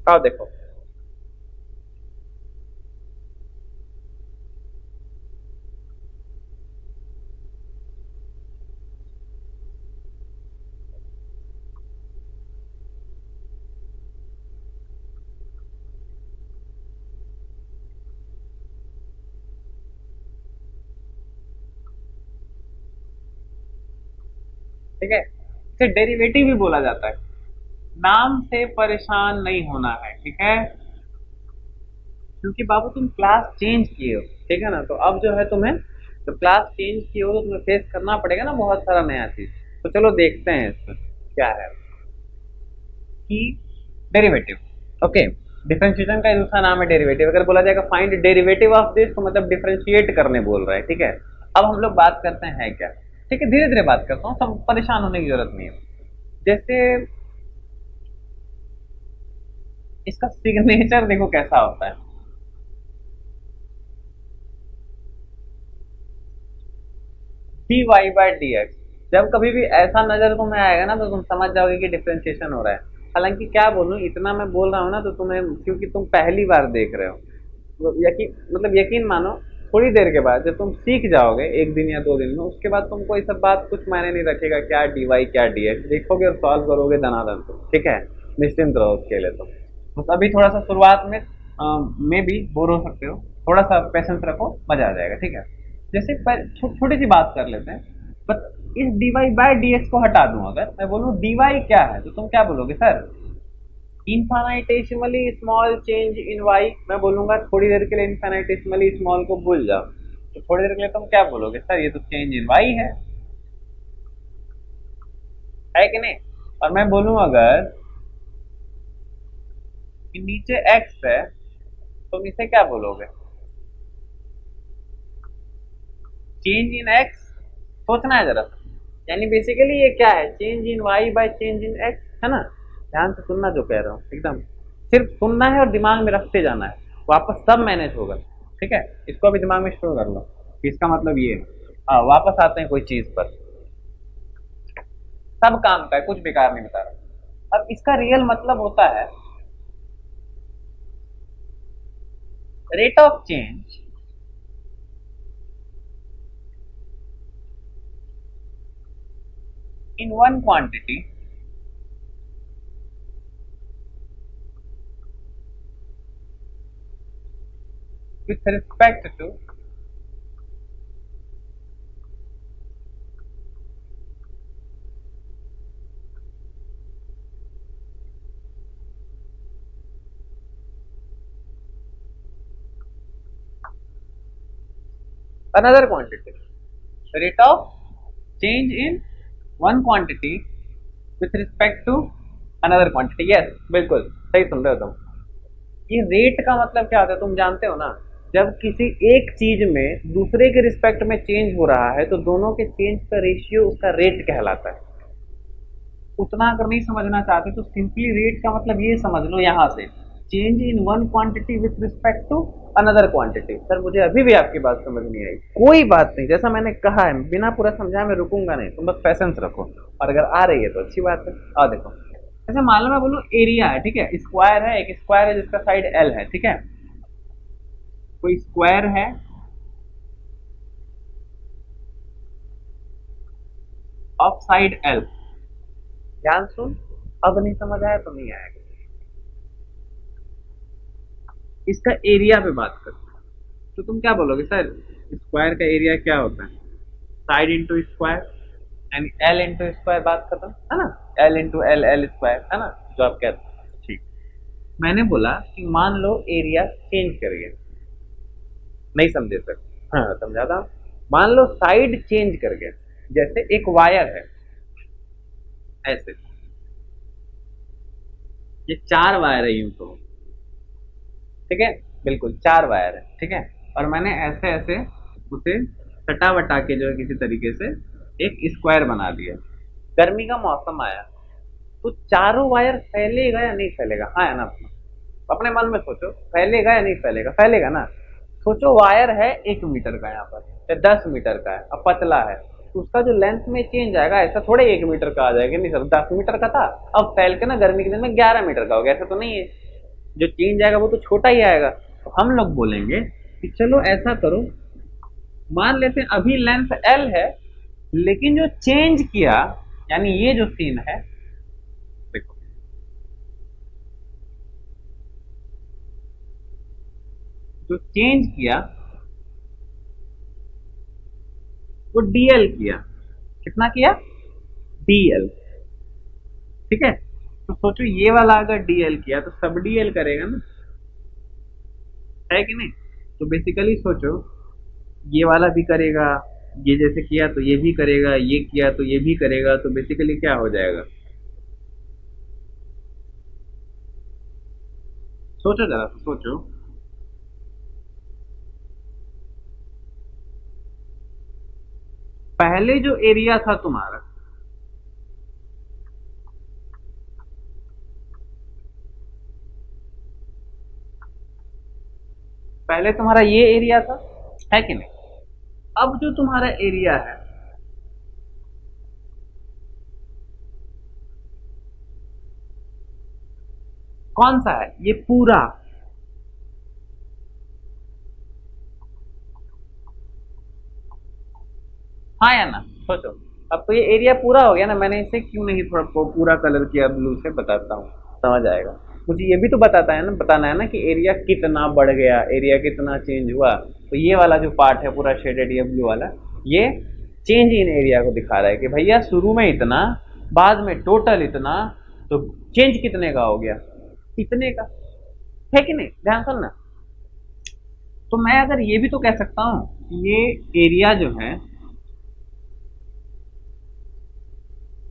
आओ देखो, ठीक है। इसे डेरिवेटिव भी बोला जाता है। नाम से परेशान नहीं होना है, ठीक है, क्योंकि बाबू तुम क्लास चेंज किए हो, ठीक है ना। तो अब जो है तुम्हें, जब क्लास चेंज किए हो तो तुम्हें फेस करना पड़ेगा ना बहुत सारा नया चीज। तो चलो देखते हैं इसमें क्या है कि डेरिवेटिव। ओके, डिफरेंशिएशन का दूसरा नाम है डेरिवेटिव। अगर बोला जाएगा फाइंड डेरिवेटिव ऑफ दिस तो मतलब डिफरेंशिएट करने बोल रहा है, ठीक है। अब हम लोग बात करते हैं क्या, ठीक है, धीरे धीरे बात करता हूँ, सब परेशान होने की जरूरत नहीं है। जैसे इसका सिग्नेचर देखो कैसा होता है, d y by D x. जब कभी भी ऐसा नजर तुम्हें आएगा ना तो तुम समझ जाओगे कि डिफरेंशिएशन हो रहा है। हालांकि क्या बोलूं, इतना मैं बोल रहा हूँ ना तो तुम्हें, क्योंकि तुम पहली बार देख रहे हो, तो यकीन, मतलब यकीन मानो, थोड़ी देर के बाद जब तुम सीख जाओगे, एक दिन या दो दिन में, उसके बाद तुमको ये सब बात कुछ मायने नहीं रखेगा, क्या डी वाई क्या डी एक्स, देखोगे और सॉल्व करोगे दनादन तुम, ठीक है। निश्चिंत रहो उसके लिए। तो बस अभी थोड़ा सा शुरुआत में भी बोर हो सकते हो, थोड़ा सा पेशेंस रखो, मजा आ जाएगा, ठीक है। जैसे छोटी सी बात कर लेते हैं, बस इस d y by D x को हटा दूं, अगर मैं बोलूं डी वाई क्या है तो तुम क्या बोलोगे sir, infinitesimally small change in Y. मैं बोलूंगा थोड़ी देर के लिए इनफाइनाइटेसिमली स्मॉल को भूल जाओ, तो थोड़ी देर के लिए तुम क्या बोलोगे, सर ये तो चेंज इन वाई है कि नहीं। और मैं बोलूं अगर कि नीचे एक्स है, तुम इसे क्या बोलोगे, चेंज इन एक्स। सोचना है जरा, यानी बेसिकली ये क्या है, change in y by change in x, है ना। ध्यान से सुनना जो कह रहा हूँ, एकदम सिर्फ सुनना है और दिमाग में रखते जाना है, वापस सब मैनेज होगा, ठीक है। इसको भी दिमाग में स्टोर कर लो कि इसका मतलब ये है। हाँ, वापस आते हैं कोई चीज पर, सब काम का है, कुछ बेकार नहीं बता रहा। अब इसका रियल मतलब होता है rate of change in one quantity with respect to another quantity, rate of change in one quantity with respect to another quantity। yes, बिल्कुल सही सुन रहे हो तुम। ये रेट का मतलब क्या होता है तुम जानते हो ना, जब किसी एक चीज में दूसरे के रिस्पेक्ट में चेंज हो रहा है तो दोनों के चेंज का रेशियो उसका रेट कहलाता है। उतना अगर नहीं समझना चाहते तो सिंपली रेट का मतलब ये समझ लो, यहाँ से change in one quantity with respect to another quantity. Sir मुझे अभी भी आपकी बात समझ नहीं आई, कोई बात नहीं, जैसा मैंने कहा है बिना पूरा समझाए मैं रुकूंगा नहीं, तुम बस पेशेंस रखो, और अगर आ रही है तो अच्छी बात है। और देखो, जैसे मान लो मैं बोलूँ एरिया है, ठीक है, स्क्वायर है, एक स्क्वायर है जिसका साइड एल है, ठीक है, कोई स्क्वायर है ऑफ साइड एल। ध्यान सुन, अब नहीं समझ आया तो नहीं आएगा। इसका एरिया पे बात करते हैं, तो तुम क्या बोलोगे सर, स्क्वायर का एरिया क्या होता है? साइड इंटू स्क्वायर, यानी एल इंटू स्क्वायर, बात खत्म है ना। L into L, L square, है ना जो आप कहते हैं। ठीक, मैंने बोला कि मान लो एरिया चेंज कर गया, नहीं समझे सर? हाँ समझाता हूँ। मान लो साइड चेंज कर गया, जैसे एक वायर है ऐसे, ये 4 वायर है यूं तो, ठीक है, बिल्कुल 4 वायर है, ठीक है। और मैंने ऐसे ऐसे उसे सटा वटा के जो है किसी तरीके से एक स्क्वायर बना दिया। गर्मी का मौसम आया तो चारों वायर फैलेगा या नहीं फैलेगा? हाँ या ना? अपने मन में सोचो, फैलेगा या नहीं फैलेगा? फैलेगा ना। सोचो वायर है 1 मीटर का यहाँ पर, या 10 मीटर का है, अब पतला है, तो उसका जो लेंथ में चेंज आएगा ऐसा थोड़े 1 मीटर का आ जाएगा, नहीं सर 10 मीटर का था, अब फैल के ना गर्मी के दिन में 11 मीटर का हो गया, ऐसा तो नहीं है। जो चेंज आएगा वो तो छोटा ही आएगा। तो हम लोग बोलेंगे कि चलो ऐसा करो, मान लेते हैं अभी लेंथ एल है, लेकिन जो चेंज किया, यानी ये जो सीन है, देखो जो चेंज किया वो डीएल किया। कितना किया? डीएल, ठीक है। तो सोचो ये वाला अगर डीएल किया तो सब डीएल करेगा ना, है कि नहीं? तो बेसिकली सोचो ये वाला भी करेगा, ये जैसे किया तो ये भी करेगा, ये किया तो ये भी करेगा, तो बेसिकली क्या हो जाएगा? सोचो जरा, सोचो। पहले जो एरिया था तुम्हारा, पहले तुम्हारा ये एरिया था, है कि नहीं? अब जो तुम्हारा एरिया है, कौन सा है? ये पूरा, हाँ या ना? सोचो। अब तो ये एरिया पूरा हो गया ना, मैंने इसे क्यों नहीं थोड़ा पूरा कलर किया ब्लू से, बताता हूँ, समझ आएगा। मुझे ये भी तो बताता है ना, बताना है ना कि एरिया कितना बढ़ गया, एरिया कितना चेंज हुआ। तो ये वाला जो पार्ट है पूरा शेडेड, ये ब्लू वाला, ये चेंज इन एरिया को दिखा रहा है कि भैया शुरू में इतना, बाद में टोटल इतना, तो चेंज कितने का हो गया? इतने का, है कि नहीं? ध्यान सुनना। तो मैं अगर ये भी तो कह सकता हूँ कि ये एरिया जो है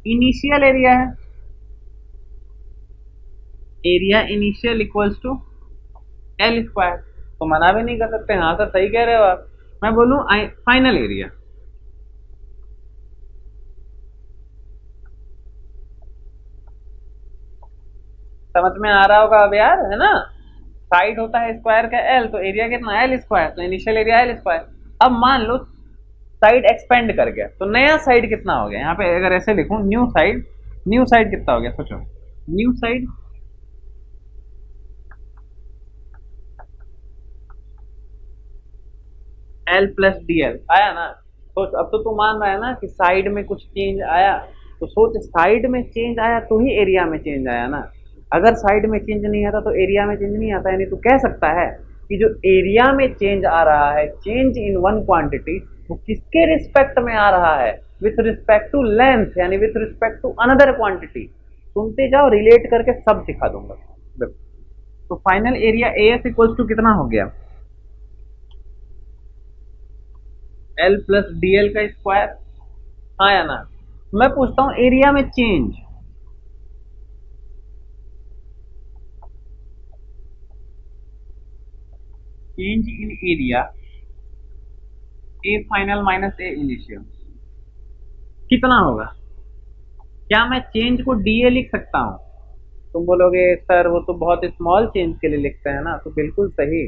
इनिशियल एरिया है, area initial equals to l square, तो मना भी नहीं कर सकते। हाँ सर सही कह रहे हो आप। मैं बोलूं फाइनल एरिया, समझ में आ रहा होगा अब यार, है ना? साइड होता है स्क्वायर का एल, तो एरिया कितना? एल स्क्वायर, तो इनिशियल एरिया एल स्क्वायर। अब मान लो साइड एक्सपेंड कर गया, तो नया साइड कितना हो गया? यहाँ पे अगर ऐसे लिखूं न्यू साइड, न्यू साइड कितना हो गया? सोचो, new side L plus d L आया ना। सोच, अब तो तू मान रहा है ना कि साइड में कुछ चेंज आया, तो सोच साइड में चेंज आया तो ही एरिया में चेंज आया ना। अगर साइड में चेंज नहीं आता तो एरिया में चेंज नहीं आता, यानी तू कह सकता है कि जो एरिया में चेंज आ रहा है, चेंज इन वन क्वांटिटी, वो किसके रिस्पेक्ट में आ रहा है? विथ रिस्पेक्ट टू लेंथ, यानी with respect to another quantity. सुनते जाओ, रिलेट करके सब सिखा दूंगा। तो final area a s equals to कितना हो गया? एल प्लस डी एल का स्क्वायर, हाँ या ना? मैं पूछता हूं एरिया में change, change in area a final minus a initial कितना होगा? क्या मैं चेंज को डी ए लिख सकता हूं? तुम बोलोगे सर वो तो बहुत स्मॉल चेंज के लिए लिखते हैं ना, तो बिल्कुल सही।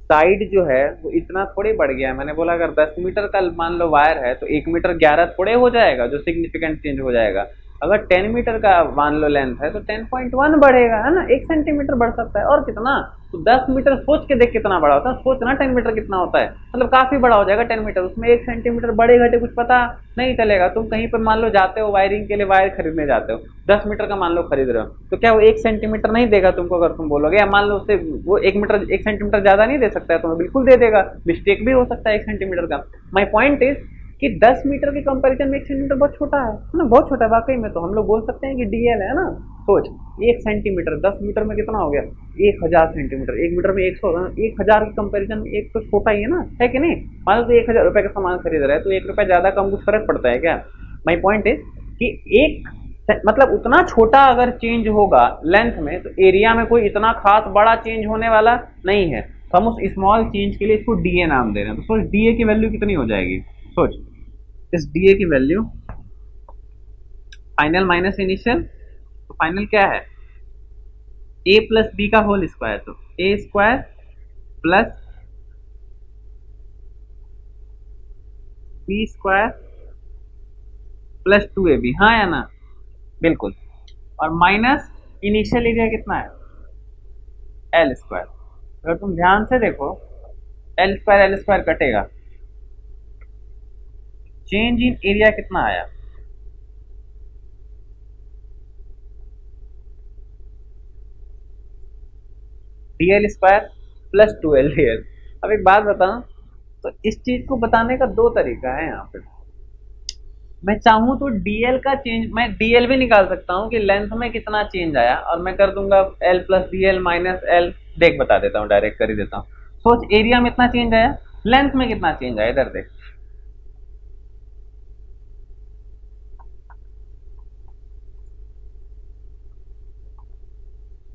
साइड जो है वो इतना थोड़े बढ़ गया है। मैंने बोला अगर 10 मीटर का मान लो वायर है तो 1 मीटर 11 थोड़े हो जाएगा जो सिग्निफिकेंट चेंज हो जाएगा। अगर 10 मीटर का मान लो लेंथ है तो 10.1 बढ़ेगा, है ना, 1 सेंटीमीटर बढ़ सकता है। और कितना, तो 10 मीटर सोच के देख कितना बड़ा होता है, सोचना 10 मीटर कितना होता है, मतलब काफी बड़ा हो जाएगा 10 मीटर, उसमें 1 सेंटीमीटर बढ़े घटे कुछ पता नहीं चलेगा। तुम कहीं पर मान लो जाते हो वायरिंग के लिए, वायर खरीदने जाते हो, 10 मीटर का मान लो खरीद रहे हो, तो क्या वो 1 सेंटीमीटर नहीं देगा तुमको? अगर तुम बोलोगे, या मान लो उससे वो 1 सेंटीमीटर ज्यादा नहीं दे सकता है तुम्हें, बिल्कुल दे देगा, मिस्टेक भी हो सकता है 1 सेंटीमीटर का। माई पॉइंट इज कि 10 मीटर के कंपैरिजन में 1 सेंटीमीटर बहुत छोटा है ना, बहुत छोटा है वाकई में। तो हम लोग बोल सकते हैं कि डीएल है ना। सोच, 1 सेंटीमीटर 10 मीटर में कितना हो गया, 1000 सेंटीमीटर, 1 मीटर में 100 होगा, 1000 के कंपैरिजन में एक तो छोटा ही है ना, है कि नहीं? मान लो तो 1000 रुपए का सामान खरीद रहा है, तो 1 रुपया ज्यादा कम कुछ फर्क पड़ता है क्या? माई पॉइंट इज कि एक मतलब उतना छोटा अगर चेंज होगा लेंथ में, तो एरिया में कोई इतना खास बड़ा चेंज होने वाला नहीं है। तो हम उस स्मॉल चेंज के लिए इसको डीए नाम दे रहे हैं। तो सोच डीए की वैल्यू कितनी हो जाएगी, सोच इस डीए की वैल्यू, फाइनल माइनस इनिशियल, तो फाइनल क्या है, ए प्लस बी का होल स्क्वायर, तो A square plus B square plus 2ab, हाँ या ना, बिल्कुल। और माइनस इनिशियल एरिया कितना है, एल स्क्वायर। अगर तुम ध्यान से देखो, एल स्क्वायर कटेगा, चेंज इन एरिया कितना आया, DL square plus 2l DL. अब एक बात बताऊं, तो इस चीज को बताने का दो तरीका है यहाँ पे। मैं चाहूं तो डीएल का चेंज, मैं डीएल भी निकाल सकता हूं कि लेंथ में कितना चेंज आया, और मैं कर दूंगा L plus DL minus L, देख बता देता हूं, डायरेक्ट कर ही देता हूं। सोच एरिया में इतना चेंज आया, लेंथ में कितना चेंज आया, इधर देख,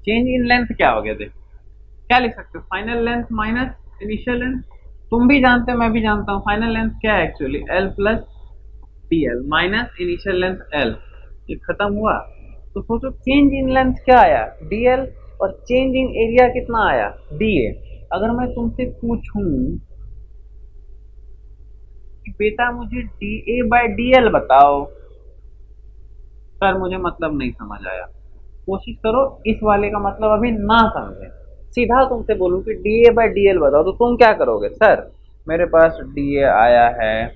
चेंज इन लेंथ क्या हो गया, देख क्या लिख सकते हो, final length minus initial length. तुम भी जानते हो, मैं भी जानता हूं, फाइनल लेंथ क्या है actually, L plus DL minus initial length L, ये खत्म हुआ। तो सोचो चेंज इन लेंथ क्या आया, डीएल, और चेंज इन एरिया कितना आया, डीए। अगर मैं तुमसे पूछूं कि बेटा मुझे डीए बाय डीएल बताओ, सर मुझे मतलब नहीं समझ आया, कोशिश करो इस वाले का मतलब अभी ना समझे, सीधा तुमसे बोलूं कि डीए बाय डीएल बताओ, तो तुम क्या करोगे, सर मेरे पास डीए आया है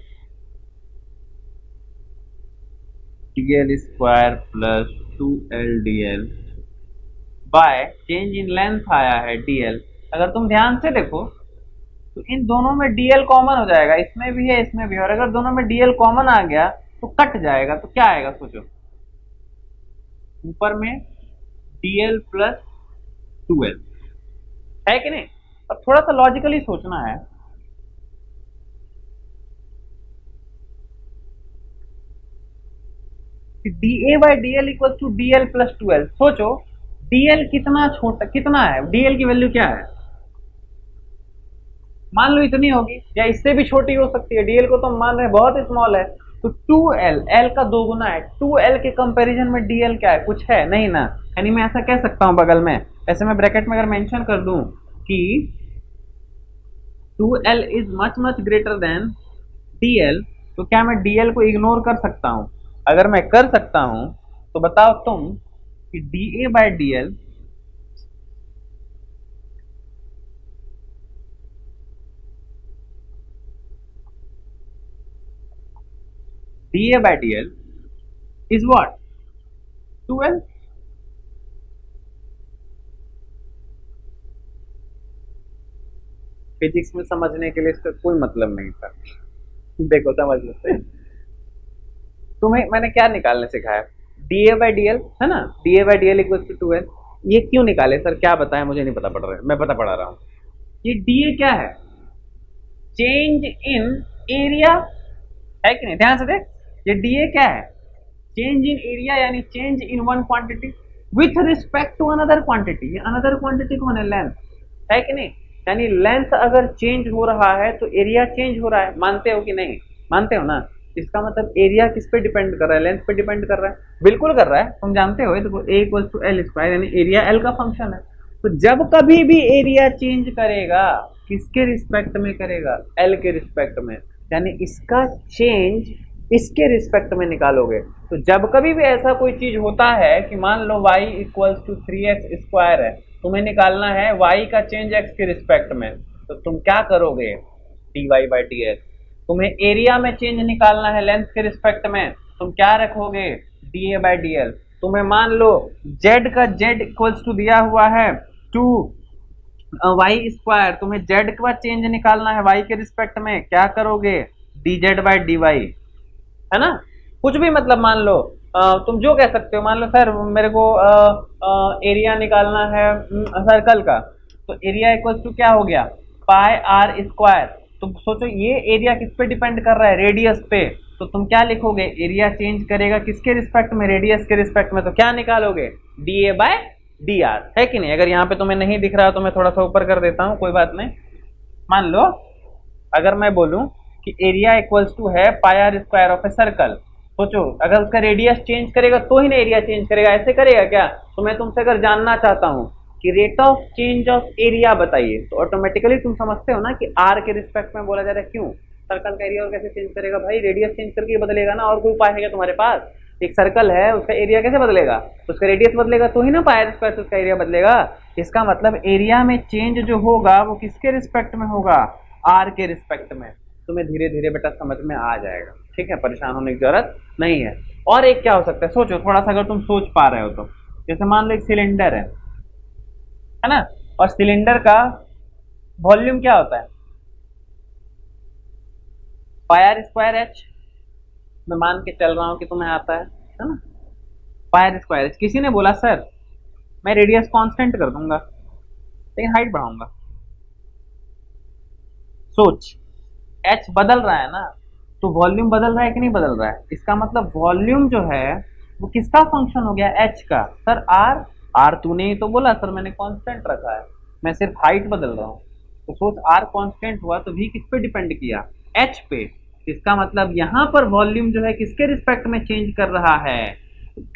DL square plus 2l DL bye change in length आया है डीएल। अगर तुम ध्यान से देखो तो इन दोनों में डीएल कॉमन हो जाएगा, इसमें भी है इसमें भी, और अगर दोनों में डीएल कॉमन आ गया तो कट जाएगा, तो क्या आएगा सोचो, ऊपर में डीएल प्लस 2l, है कि नहीं? अब थोड़ा सा लॉजिकली सोचना है, dA by dl equal to dl plus 2l। सोचो डीएल कितना छोटा, कितना है, डीएल की वैल्यू क्या है, मान लो इतनी होगी, या इससे भी छोटी हो सकती है, डीएल को तो मान रहे हैं बहुत स्मॉल है, तो 2l, एल का 2 गुना है, 2l के कंपैरिजन में डीएल क्या है, कुछ है नहीं ना। यानी मैं ऐसा कह सकता हूं बगल में, ऐसे मैं ब्रैकेट में अगर मेंशन कर दूं कि 2l is much much greater than dl, तो क्या मैं dl को इग्नोर कर सकता हूं? अगर मैं कर सकता हूं तो बताओ तुम कि dA by dl is what, 2l। Physics में समझने के लिए इसका कोई मतलब नहीं था, देखो समझ लो। तुम्हें मैंने क्या निकालने सिखाया, डीए बाई डीएल, है ना, dA by dl equal to 2l। ये क्यों निकाले सर, क्या बताया, मुझे नहीं पता पड़ रहा है, मैं पता पढ़ा रहा हूँ। ये डीए क्या है, चेंज इन एरिया, है कि नहीं, ध्यान से देख, ये डीए क्या है, चेंज इन एरिया, यानी change in one quantity with respect to another quantity. ये अनदर क्वांटिटी कौन है, लेंथ, है कि नहीं? यानी लेंथ अगर चेंज हो रहा है तो एरिया चेंज हो रहा है, मानते हो कि नहीं, मानते हो ना? इसका मतलब एरिया किस पे डिपेंड कर रहा है, लेंथ पे डिपेंड कर रहा है, बिल्कुल कर रहा है, तुम जानते हो। तो ए इक्वल टू एल स्क्वायर, यानी एरिया एल का फंक्शन है। तो जब कभी भी एरिया चेंज करेगा, किसके रिस्पेक्ट में करेगा, एल के रिस्पेक्ट में, यानी इसका चेंज इसके रिस्पेक्ट में निकालोगे। तो जब कभी भी ऐसा कोई चीज होता है कि मान लो y इक्वल्स टू 3x² है, तुम्हें निकालना है y का चेंज x के रिस्पेक्ट में, तो तुम क्या करोगे, dy/dx। तुम्हें एरिया में चेंज निकालना है लेंथ के रिस्पेक्ट में, तुम क्या रखोगे, dA/dl। तुम्हें मान लो z का z इक्वल्स टू दिया हुआ है 2y², तुम्हें z का चेंज निकालना है y के रिस्पेक्ट में, क्या करोगे, dz/dy, है ना। कुछ भी मतलब मान लो तुम जो कह सकते हो, मान लो सर मेरे को एरिया निकालना है सर्कल का, तो एरिया इक्वल्स टू क्या हो गया, πr²। तो सोचो ये एरिया किस पे डिपेंड कर रहा है, रेडियस पे, तो तुम क्या लिखोगे, एरिया चेंज करेगा किसके रिस्पेक्ट में, रेडियस के रिस्पेक्ट में, तो क्या निकालोगे, dA/dr, है कि नहीं। अगर यहाँ पे तुम्हें नहीं दिख रहा तो मैं थोड़ा सा ऊपर कर देता हूँ, कोई बात नहीं। मान लो अगर मैं बोलूं कि एरिया इक्वल्स टू है πr² ऑफ ए सर्कल, सोचो अगर उसका रेडियस चेंज करेगा तो ही ना एरिया चेंज करेगा, ऐसे करेगा क्या। तो मैं तुमसे अगर जानना चाहता हूँ कि rate of change of area बताइए, तो ऑटोमेटिकली तुम समझते हो ना कि आर के रिस्पेक्ट में बोला जा रहा है। क्यों, सर्कल का एरिया और कैसे चेंज करेगा भाई, रेडियस चेंज करके बदलेगा ना, और कोई उपाय है क्या तुम्हारे पास। एक सर्कल है उसका एरिया कैसे बदलेगा, उसका रेडियस बदलेगा तो ही ना πr² से उसका एरिया बदलेगा। इसका मतलब एरिया में चेंज जो होगा वो किसके रिस्पेक्ट में होगा, आर के रिस्पेक्ट में। तुम्हें धीरे धीरे बेटा समझ में आ जाएगा, ठीक है, परेशान होने की जरूरत नहीं है। और एक क्या हो सकता है, सोचो थोड़ा सा, अगर तुम सोच पा रहे हो तो, जैसे मान लो एक सिलेंडर है ना, और सिलेंडर का वॉल्यूम क्या होता है, πr²h। मैं मान के चल रहा हूं कि तुम्हें आता है ना, πr²h। किसी ने बोला सर मैं रेडियस कांस्टेंट कर दूंगा लेकिन हाइट बढ़ाऊंगा। सोच, h बदल रहा है ना, तो वॉल्यूम बदल रहा है कि नहीं बदल रहा है। इसका मतलब वॉल्यूम जो है वो किसका फंक्शन हो गया, h का। सर r तूने ही तो बोला, सर मैंने कांस्टेंट रखा है, मैं सिर्फ हाइट बदल रहा हूँ। तो सोच r कांस्टेंट हुआ तो v किस पे डिपेंड किया, h पे। इसका मतलब यहाँ पर वॉल्यूम जो है किसके रिस्पेक्ट में चेंज कर रहा है,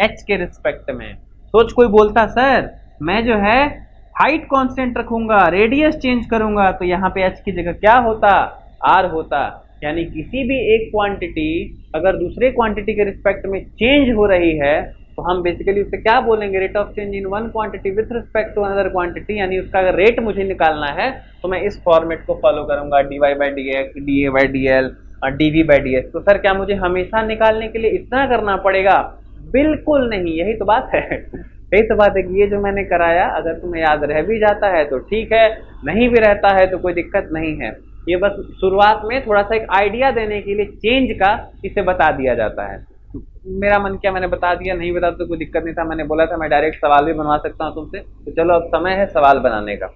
h के रिस्पेक्ट में। सोच कोई बोलता सर मैं जो है हाइट कांस्टेंट रखूंगा, रेडियस चेंज करूंगा, तो यहाँ पे h की जगह क्या होता, r होता। यानी किसी भी एक क्वांटिटी अगर दूसरे क्वांटिटी के रिस्पेक्ट में चेंज हो रही है, तो हम बेसिकली उससे क्या बोलेंगे, rate of change in one quantity with respect to another quantity. यानी उसका अगर रेट मुझे निकालना है तो मैं इस फॉर्मेट को फॉलो करूंगा, dy/dx, dA/dl और dv/dx। तो सर क्या मुझे हमेशा निकालने के लिए इतना करना पड़ेगा, बिल्कुल नहीं। यही तो बात है, यही तो बात है कि ये जो मैंने कराया अगर तुम्हें याद रह भी जाता है तो ठीक है, नहीं भी रहता है तो कोई दिक्कत नहीं है। ये बस शुरुआत में थोड़ा सा एक आइडिया देने के लिए चेंज का इसे बता दिया जाता है। मेरा मन किया मैंने बता दिया, नहीं बता तो कोई दिक्कत नहीं था। मैंने बोला था मैं डायरेक्ट सवाल भी बनवा सकता हूँ तुमसे, तो चलो अब समय है सवाल बनाने का।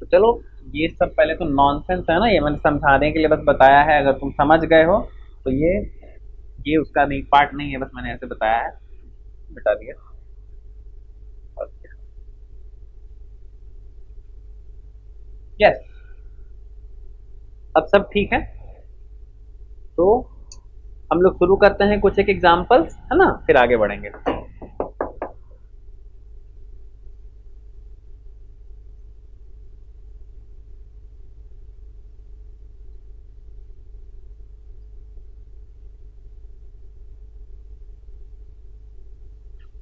तो चलो ये सब पहले तो नॉनसेंस है ना, ये मैंने समझाने के लिए बस बताया है, अगर तुम समझ गए हो तो ये उसका नहीं पार्ट नहीं है, बस मैंने ऐसे बताया है, बता दिया। यस, अब सब ठीक है। तो हम लोग शुरू करते हैं कुछ एक एग्जांपल्स, है ना, फिर आगे बढ़ेंगे।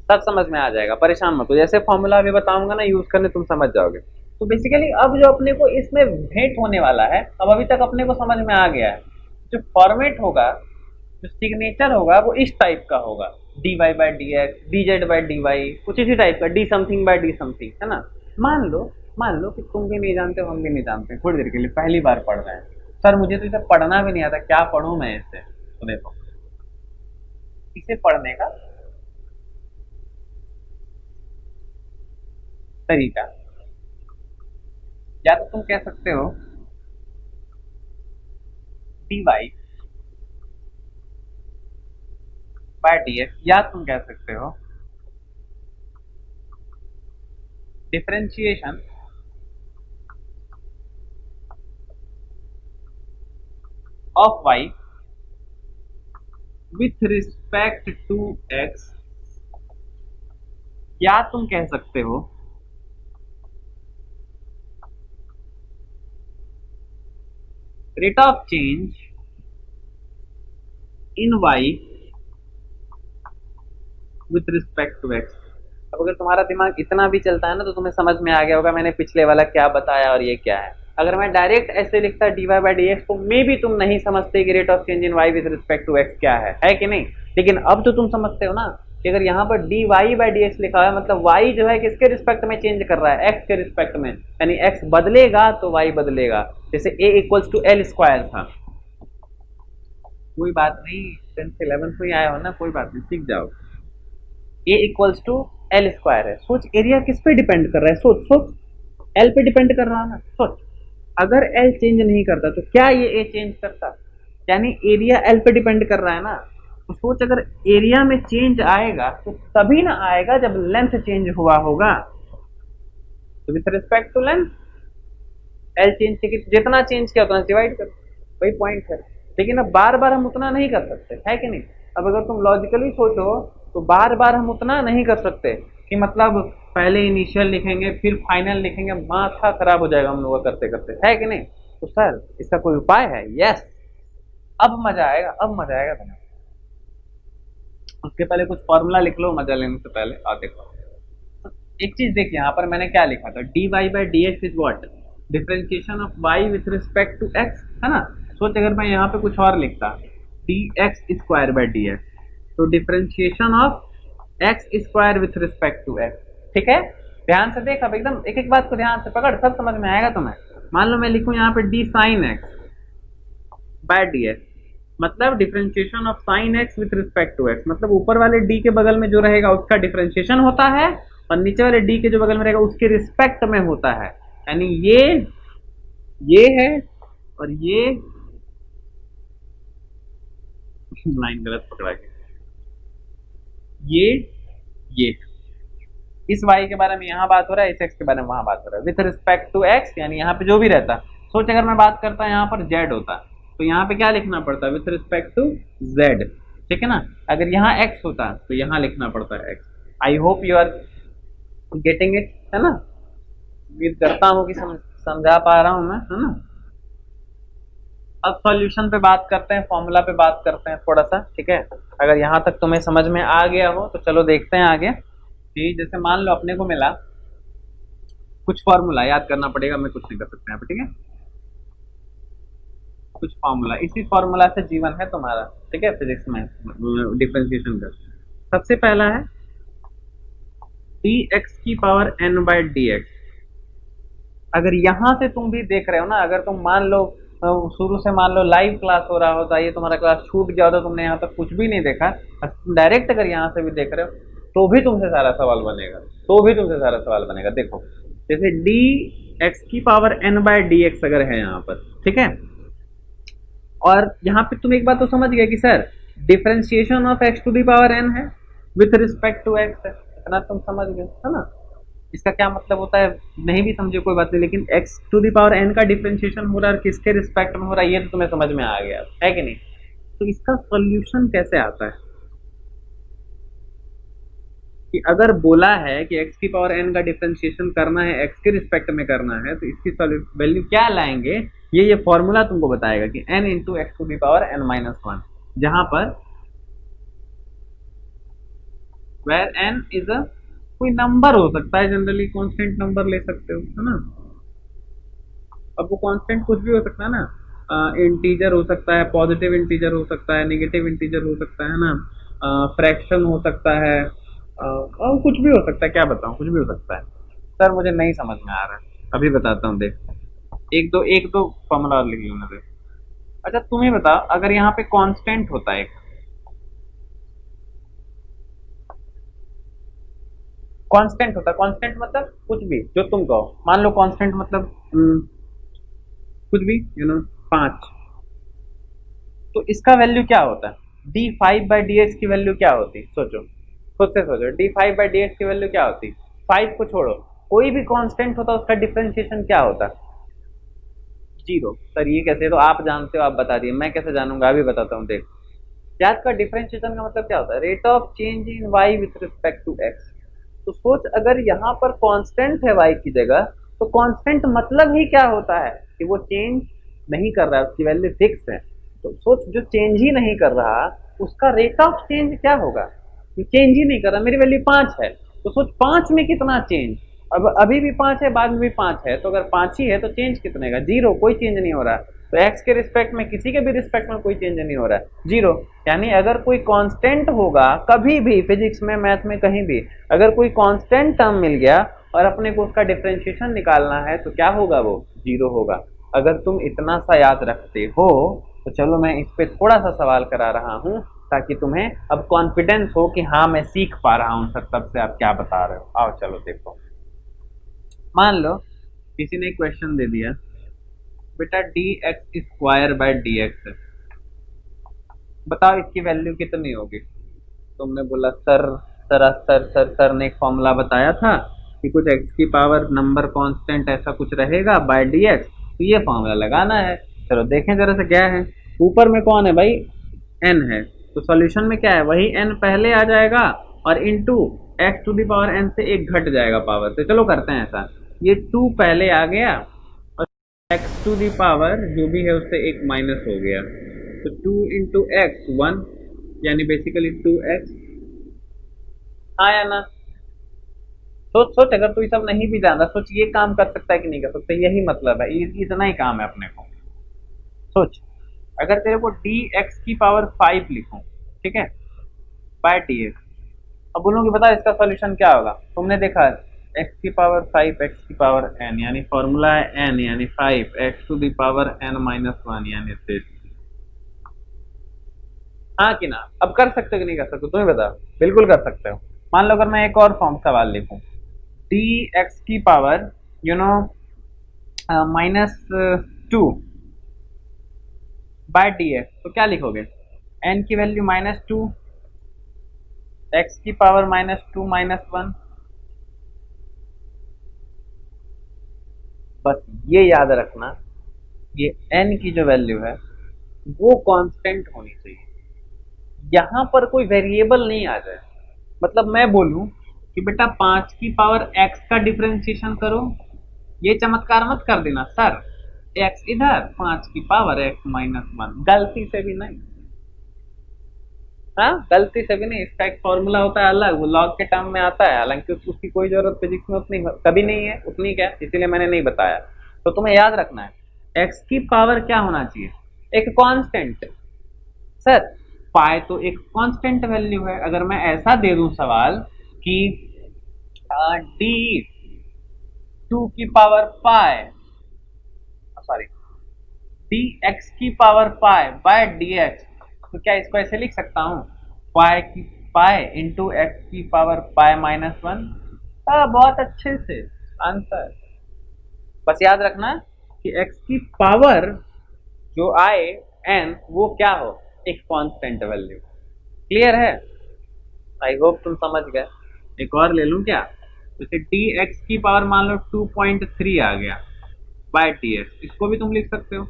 सब समझ में आ जाएगा, परेशान मत हो। जैसे फॉर्मूला भी बताऊंगा ना यूज करने, तुम समझ जाओगे। तो बेसिकली अब जो अपने को इसमें भेंट होने वाला है, अब अभी तक अपने को समझ में आ गया है, जो फॉर्मेट होगा, जो सिग्नेचर होगा वो इस टाइप का होगा, dy/dx, dz/dy, कुछ इसी टाइप का, d something bye d something, है ना। मान लो कि तुम भी नहीं जानते हो, हम भी नहीं जानते, थोड़ी देर के लिए पहली बार पढ़ रहे हैं, सर मुझे तो इसे पढ़ना भी नहीं आता, क्या पढ़ूं मैं इससे। तो देखो इसे पढ़ने का तरीका, या तो तुम कह सकते हो dy/dx, या तुम कह सकते हो differentiation of y with respect to x, या तुम कह सकते हो rate of change in y with respect to x. अब अगर तुम्हारा दिमाग इतना भी चलता है ना तो तुम्हें समझ में आ गया होगा मैंने पिछले वाला क्या बताया और ये क्या है। अगर मैं डायरेक्ट ऐसे लिखता dy बाई डी एक्स तो मे भी तुम नहीं समझते कि rate of change in y with respect to x क्या है कि नहीं। लेकिन अब तो तुम समझते हो ना कि अगर यहाँ पर dy बाई डी एक्स लिखा है मतलब y जो है किसके रिस्पेक्ट में चेंज कर रहा है, x के रिस्पेक्ट में, यानी x बदलेगा तो y बदलेगा। जैसे a equals to l square था, कोई बात नहीं 10th 11th में आया हो ना, कोई बात नहीं सीख जाओ। a equals to l square है, सोच एरिया किस पे डिपेंड कर रहा है, सोच सोच एल पे डिपेंड कर रहा है ना, सोच अगर एल चेंज नहीं करता तो क्या ये ए चेंज करता, यानी एरिया एल पे डिपेंड कर रहा है ना। तो सोच अगर एरिया में चेंज आएगा तो तभी ना आएगा जब लेंथ चेंज हुआ होगा। तो with respect to length l change जितना चेंज किया उतना डिवाइड करो, वही पॉइंट है। लेकिन अब बार बार हम उतना नहीं कर सकते है कि नहीं। अब अगर तुम लॉजिकली सोचो तो बार बार हम उतना नहीं कर सकते कि मतलब पहले इनिशियल लिखेंगे फिर फाइनल लिखेंगे, माथा खराब हो जाएगा हम लोग करते करते, है कि नहीं। तो सर इसका कोई उपाय है? यस, अब मजा आएगा, अब मजा आएगा तुम्हें। उसके पहले कुछ फॉर्मूला लिख लो मजा लेने से पहले। और देखो एक चीज देखिए यहाँ पर मैंने क्या लिखा था, dy by D x is what, differentiation of y with respect to x, है ना। सोच अगर मैं यहाँ पे कुछ और लिखता dx square by D X, तो differentiation of x square with respect to x, ठीक है। ध्यान से देख, अब एकदम एक एक बात को ध्यान से पकड़, सब समझ में आएगा तुम्हें। मान लो मैं लिखूं यहाँ पे d sine x by D X, मतलब differentiation of sine x with respect to x, मतलब ऊपर वाले d के बगल में जो रहेगा उसका डिफरेंशिएशन होता है और नीचे वाले d के जो बगल में रहेगा उसके रिस्पेक्ट में होता है। यानी ये है और ये लाइन गलत पकड़ा गया, ये इस y के बारे में यहाँ बात हो रहा है, इस x के बारे में वहां बात हो रहा है विथ रिस्पेक्ट टू x, यानी यहाँ पे जो भी रहता। सोच अगर मैं बात करता यहाँ पर z होता तो यहाँ पे क्या लिखना पड़ता है, विथ रिस्पेक्ट टू z, ठीक है ना। अगर यहाँ x होता तो यहाँ लिखना पड़ता है x। I hope you are getting it, है ना। उम्मीद करता हूँ कि समझा पा रहा हूँ मैं, है ना। अब सॉल्यूशन पे बात करते हैं, फॉर्मूला पे बात करते हैं थोड़ा सा, ठीक है। अगर यहाँ तक तुम्हें समझ में आ गया हो तो चलो देखते हैं आगे। कि जैसे मान लो अपने को मिला कुछ फॉर्मूला, याद करना पड़ेगा, मैं कुछ नहीं कर सकता यहाँ पे, ठीक है। कुछ फॉर्मूला, इसी फॉर्मूला से जीवन है तुम्हारा, ठीक है, फिजिक्स में डिफरेंशिएशन का। सबसे पहला है dx की power n by D x. अगर यहाँ से तुम भी देख रहे हो ना, अगर तुम मान लो शुरू से मान लो लाइव क्लास हो रहा होता, ये तुम्हारा क्लास छूट गया होता, तुमने यहाँ तक कुछ भी नहीं देखा, डायरेक्ट अगर यहाँ से भी देख रहे हो तो भी तुमसे सारा सवाल बनेगा, देखो जैसे dx की power n by D x अगर है यहाँ पर, ठीक है। और यहाँ पे तुम एक बात तो समझ गए कि sir differentiation of x to the power n है विथ रिस्पेक्ट टू x है, इतना तुम समझ गए, है ना। इसका क्या मतलब होता है नहीं भी समझे कोई बात नहीं, लेकिन x to the power n का डिफरेंशिएशन हो रहा है और किसके रिस्पेक्ट में हो रहा है ये तो तुम्हें समझ में आ गया, है कि नहीं। तो इसका सॉल्यूशन कैसे आता है कि अगर बोला है कि x की पावर n का डिफरेंशिएशन करना है, x के रिस्पेक्ट में करना है, तो इसकी वैल्यू क्या लाएंगे, ये फॉर्मूला तुमको बताएगा कि n into x to the power n minus one, जहां पर वेयर n इज अ कोई नंबर हो सकता है, जनरली कांस्टेंट नंबर ले सकते हो, है ना। अब वो कांस्टेंट कुछ भी हो सकता है ना, इंटीजर हो सकता है, पॉजिटिव इंटीजर हो सकता है, नेगेटिव इंटीजर हो सकता है ना, फ्रैक्शन हो सकता है, और कुछ भी हो सकता है, क्या बताऊं, कुछ भी हो सकता है। सर मुझे नहीं समझ में आ रहा है, अभी बताता हूँ, देख एक दो फॉर्मूला और लिख लूँ मैं। अच्छा तुम ही बताओ, अगर यहाँ पे कांस्टेंट होता है, कांस्टेंट होता, कांस्टेंट मतलब कुछ भी जो तुम कहो, मान लो कांस्टेंट मतलब कुछ भी, 5, तो इसका वैल्यू क्या होता है, d5 बाई डी एक्स की वैल्यू क्या होती, सोचो खुद से सोचो, d5 बाई डी एक्स की वैल्यू क्या होती, 5 को छोड़ो, कोई भी कांस्टेंट होता उसका डिफरेंशिएशन क्या होता, 0। सर ये कैसे, तो आप जानते हो, आप बता दिए, मैं कैसे जानूंगा, अभी बताता हूँ। देख याद का डिफरेंशिएशन का मतलब क्या होता है, rate of change in y with respect to x। तो सोच अगर यहाँ पर कांस्टेंट है y की जगह, तो कांस्टेंट मतलब ही क्या होता है कि वो चेंज नहीं कर रहा है, उसकी वैल्यू फिक्स है। तो सोच जो चेंज ही नहीं कर रहा उसका रेट ऑफ चेंज क्या होगा? ये चेंज ही नहीं कर रहा, मेरी वैल्यू 5 है, तो सोच 5 में कितना चेंज। अब अभी भी 5 है, बाद में भी 5 है, तो अगर 5 ही है तो चेंज कितने का? जीरो, कोई चेंज नहीं हो रहा। तो एक्स के रिस्पेक्ट में, किसी के भी रिस्पेक्ट में कोई चेंज नहीं हो रहा है, जीरो। यानी अगर कोई कांस्टेंट होगा कभी भी, फिजिक्स में, मैथ में, कहीं भी अगर कोई कांस्टेंट टर्म मिल गया और अपने को उसका डिफरेंशिएशन निकालना है तो क्या होगा? वो जीरो होगा। अगर तुम इतना सा याद रखते हो तो चलो मैं इस पे थोड़ा सा सवाल करा रहा हूँ ताकि तुम्हें अब कॉन्फिडेंस हो कि हाँ मैं सीख पा रहा हूँ सर, तब से आप क्या बता रहे हो। आओ चलो देखो, मान लो किसी ने क्वेश्चन दे दिया, बेटा D x square by D x है, बताओ इसकी वैल्यू कितनी होगी। तुमने बोला सर ने एक फॉर्मूला बताया था कि कुछ एक्स की पावर नंबर कांस्टेंट ऐसा कुछ रहेगा बाय डी एक्स, तो ये फॉर्मूला लगाना है। चलो देखें जरा से क्या है। ऊपर में कौन है भाई? एन है, तो सॉल्यूशन में क्या है? वही एन पहले आ जाएगा और into x to the power n से एक घट जाएगा पावर। तो चलो करते हैं ऐसा, ये 2 पहले आ गया और एक्स टू द पावर जो भी है उससे एक माइनस हो गया, तो 2 इंटू एक्स 1, यानी बेसिकली 2x। हाँ या ना? सोच सोच, अगर तू ये सब नहीं भी जानता सोच, ये काम कर सकता है कि नहीं कर सकता, यही मतलब है, इतना ही काम है अपने को। सोच, अगर तेरे को डी एक्स की पावर 5 लिखूं, ठीक है, बाय डी एक्स, अब बोलूँ कि बता इसका सॉल्यूशन क्या होगा। तुमने देखा एक्स की पावर 5 एक्स की पावर एन, यानी फॉर्मूला है एन यानी 5 x to the power n minus 1 यानी 6। हाँ कि ना? अब कर सकते हो कि नहीं कर सकते तुम्हें बता? बिल्कुल कर सकते हो। मान लो अगर मैं एक और फॉर्म सवाल लिखूं, डी एक्स की पावर -2 बाय डी एक्स, तो क्या लिखोगे? एन की वैल्यू -2, एक्स की पावर -2 -1। बस ये याद रखना, ये एन की जो वैल्यू है वो कांस्टेंट होनी चाहिए, यहां पर कोई वेरिएबल नहीं आ जाए। मतलब मैं बोलूं कि बेटा 5 की पावर x का डिफरेंशिएशन करो, ये चमत्कार मत कर देना सर, x इधर 5 की पावर x -1, गलती से भी नहीं। हाँ, गलती से भी नहीं। इसका एक फॉर्मूला होता है अलग, वो लॉग के टर्म में आता है, हालांकि उसकी कोई जरूरत फिजिक्स में उतनी कभी नहीं है, उतनी क्या, इसीलिए मैंने नहीं बताया। तो तुम्हें याद रखना है x की पावर क्या होना चाहिए? एक कांस्टेंट। सर पाई तो एक कांस्टेंट वैल्यू है, अगर मैं ऐसा दे दूं सवाल कि डी 2 की power pi, sorry D X की power pi by D X, तो क्या इसको ऐसे लिख सकता हूं, पाई की पाई इंटू एक्स की पावर पाई -1। बहुत अच्छे से आंसर। बस याद रखना कि एक्स की पावर जो आए एन, वो क्या हो? एक कांस्टेंट वैल्यू। क्लियर है? आई होप तुम समझ गए। एक और ले लूं क्या? जैसे डी एक्स की पावर मान लो 2.3 आ गया बाय डी एक्स, इसको भी तुम लिख सकते हो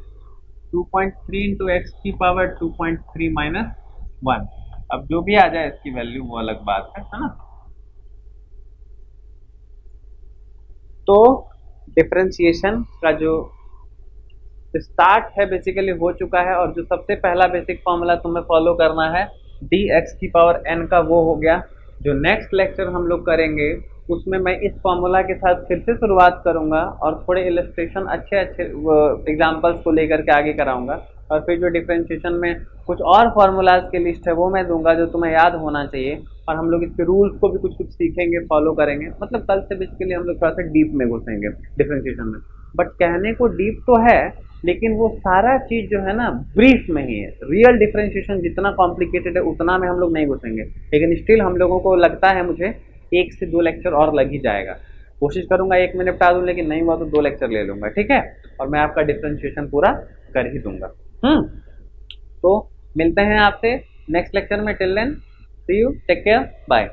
2.3 इंटू एक्स की पावर 2.3 -1। अब जो भी आ जाए इसकी वैल्यू वो अलग बात है ना? तो डिफरेंशिएशन का जो स्टार्ट है बेसिकली हो चुका है, और जो सबसे पहला बेसिक फॉर्मूला तुम्हें फॉलो करना है डी एक्स की पावर एन का, वो हो गया। जो नेक्स्ट लेक्चर हम लोग करेंगे उसमें मैं इस फॉर्मूला के साथ फिर से शुरुआत करूंगा और थोड़े इलस्ट्रेशन अच्छे एग्जांपल्स को लेकर के आगे कराऊंगा, और फिर जो डिफरेंशिएशन में कुछ और फार्मूलाज की लिस्ट है वो मैं दूंगा जो तुम्हें याद होना चाहिए, और हम लोग इसके रूल्स को भी कुछ कुछ सीखेंगे, फॉलो करेंगे। मतलब कल से बेसिकली हम लोग थोड़ा सा डीप में घुसेंगे डिफरेंशिएशन में। बट कहने को डीप तो है, लेकिन वो सारा चीज जो है ना ब्रीफ में ही है। रियल डिफरेंशिएशन जितना कॉम्प्लिकेटेड है उतना में हम लोग नहीं घुसेंगे, लेकिन स्टिल हम लोगों को लगता है मुझे 1 से 2 लेक्चर और लग ही जाएगा। कोशिश करूंगा 1 में निपटा दूं, लेकिन नहीं हुआ तो 2 लेक्चर ले लूंगा, ठीक है? और मैं आपका डिफरेंशिएशन पूरा कर ही दूंगा। तो मिलते हैं आपसे नेक्स्ट लेक्चर में। Till then see you, take care, bye.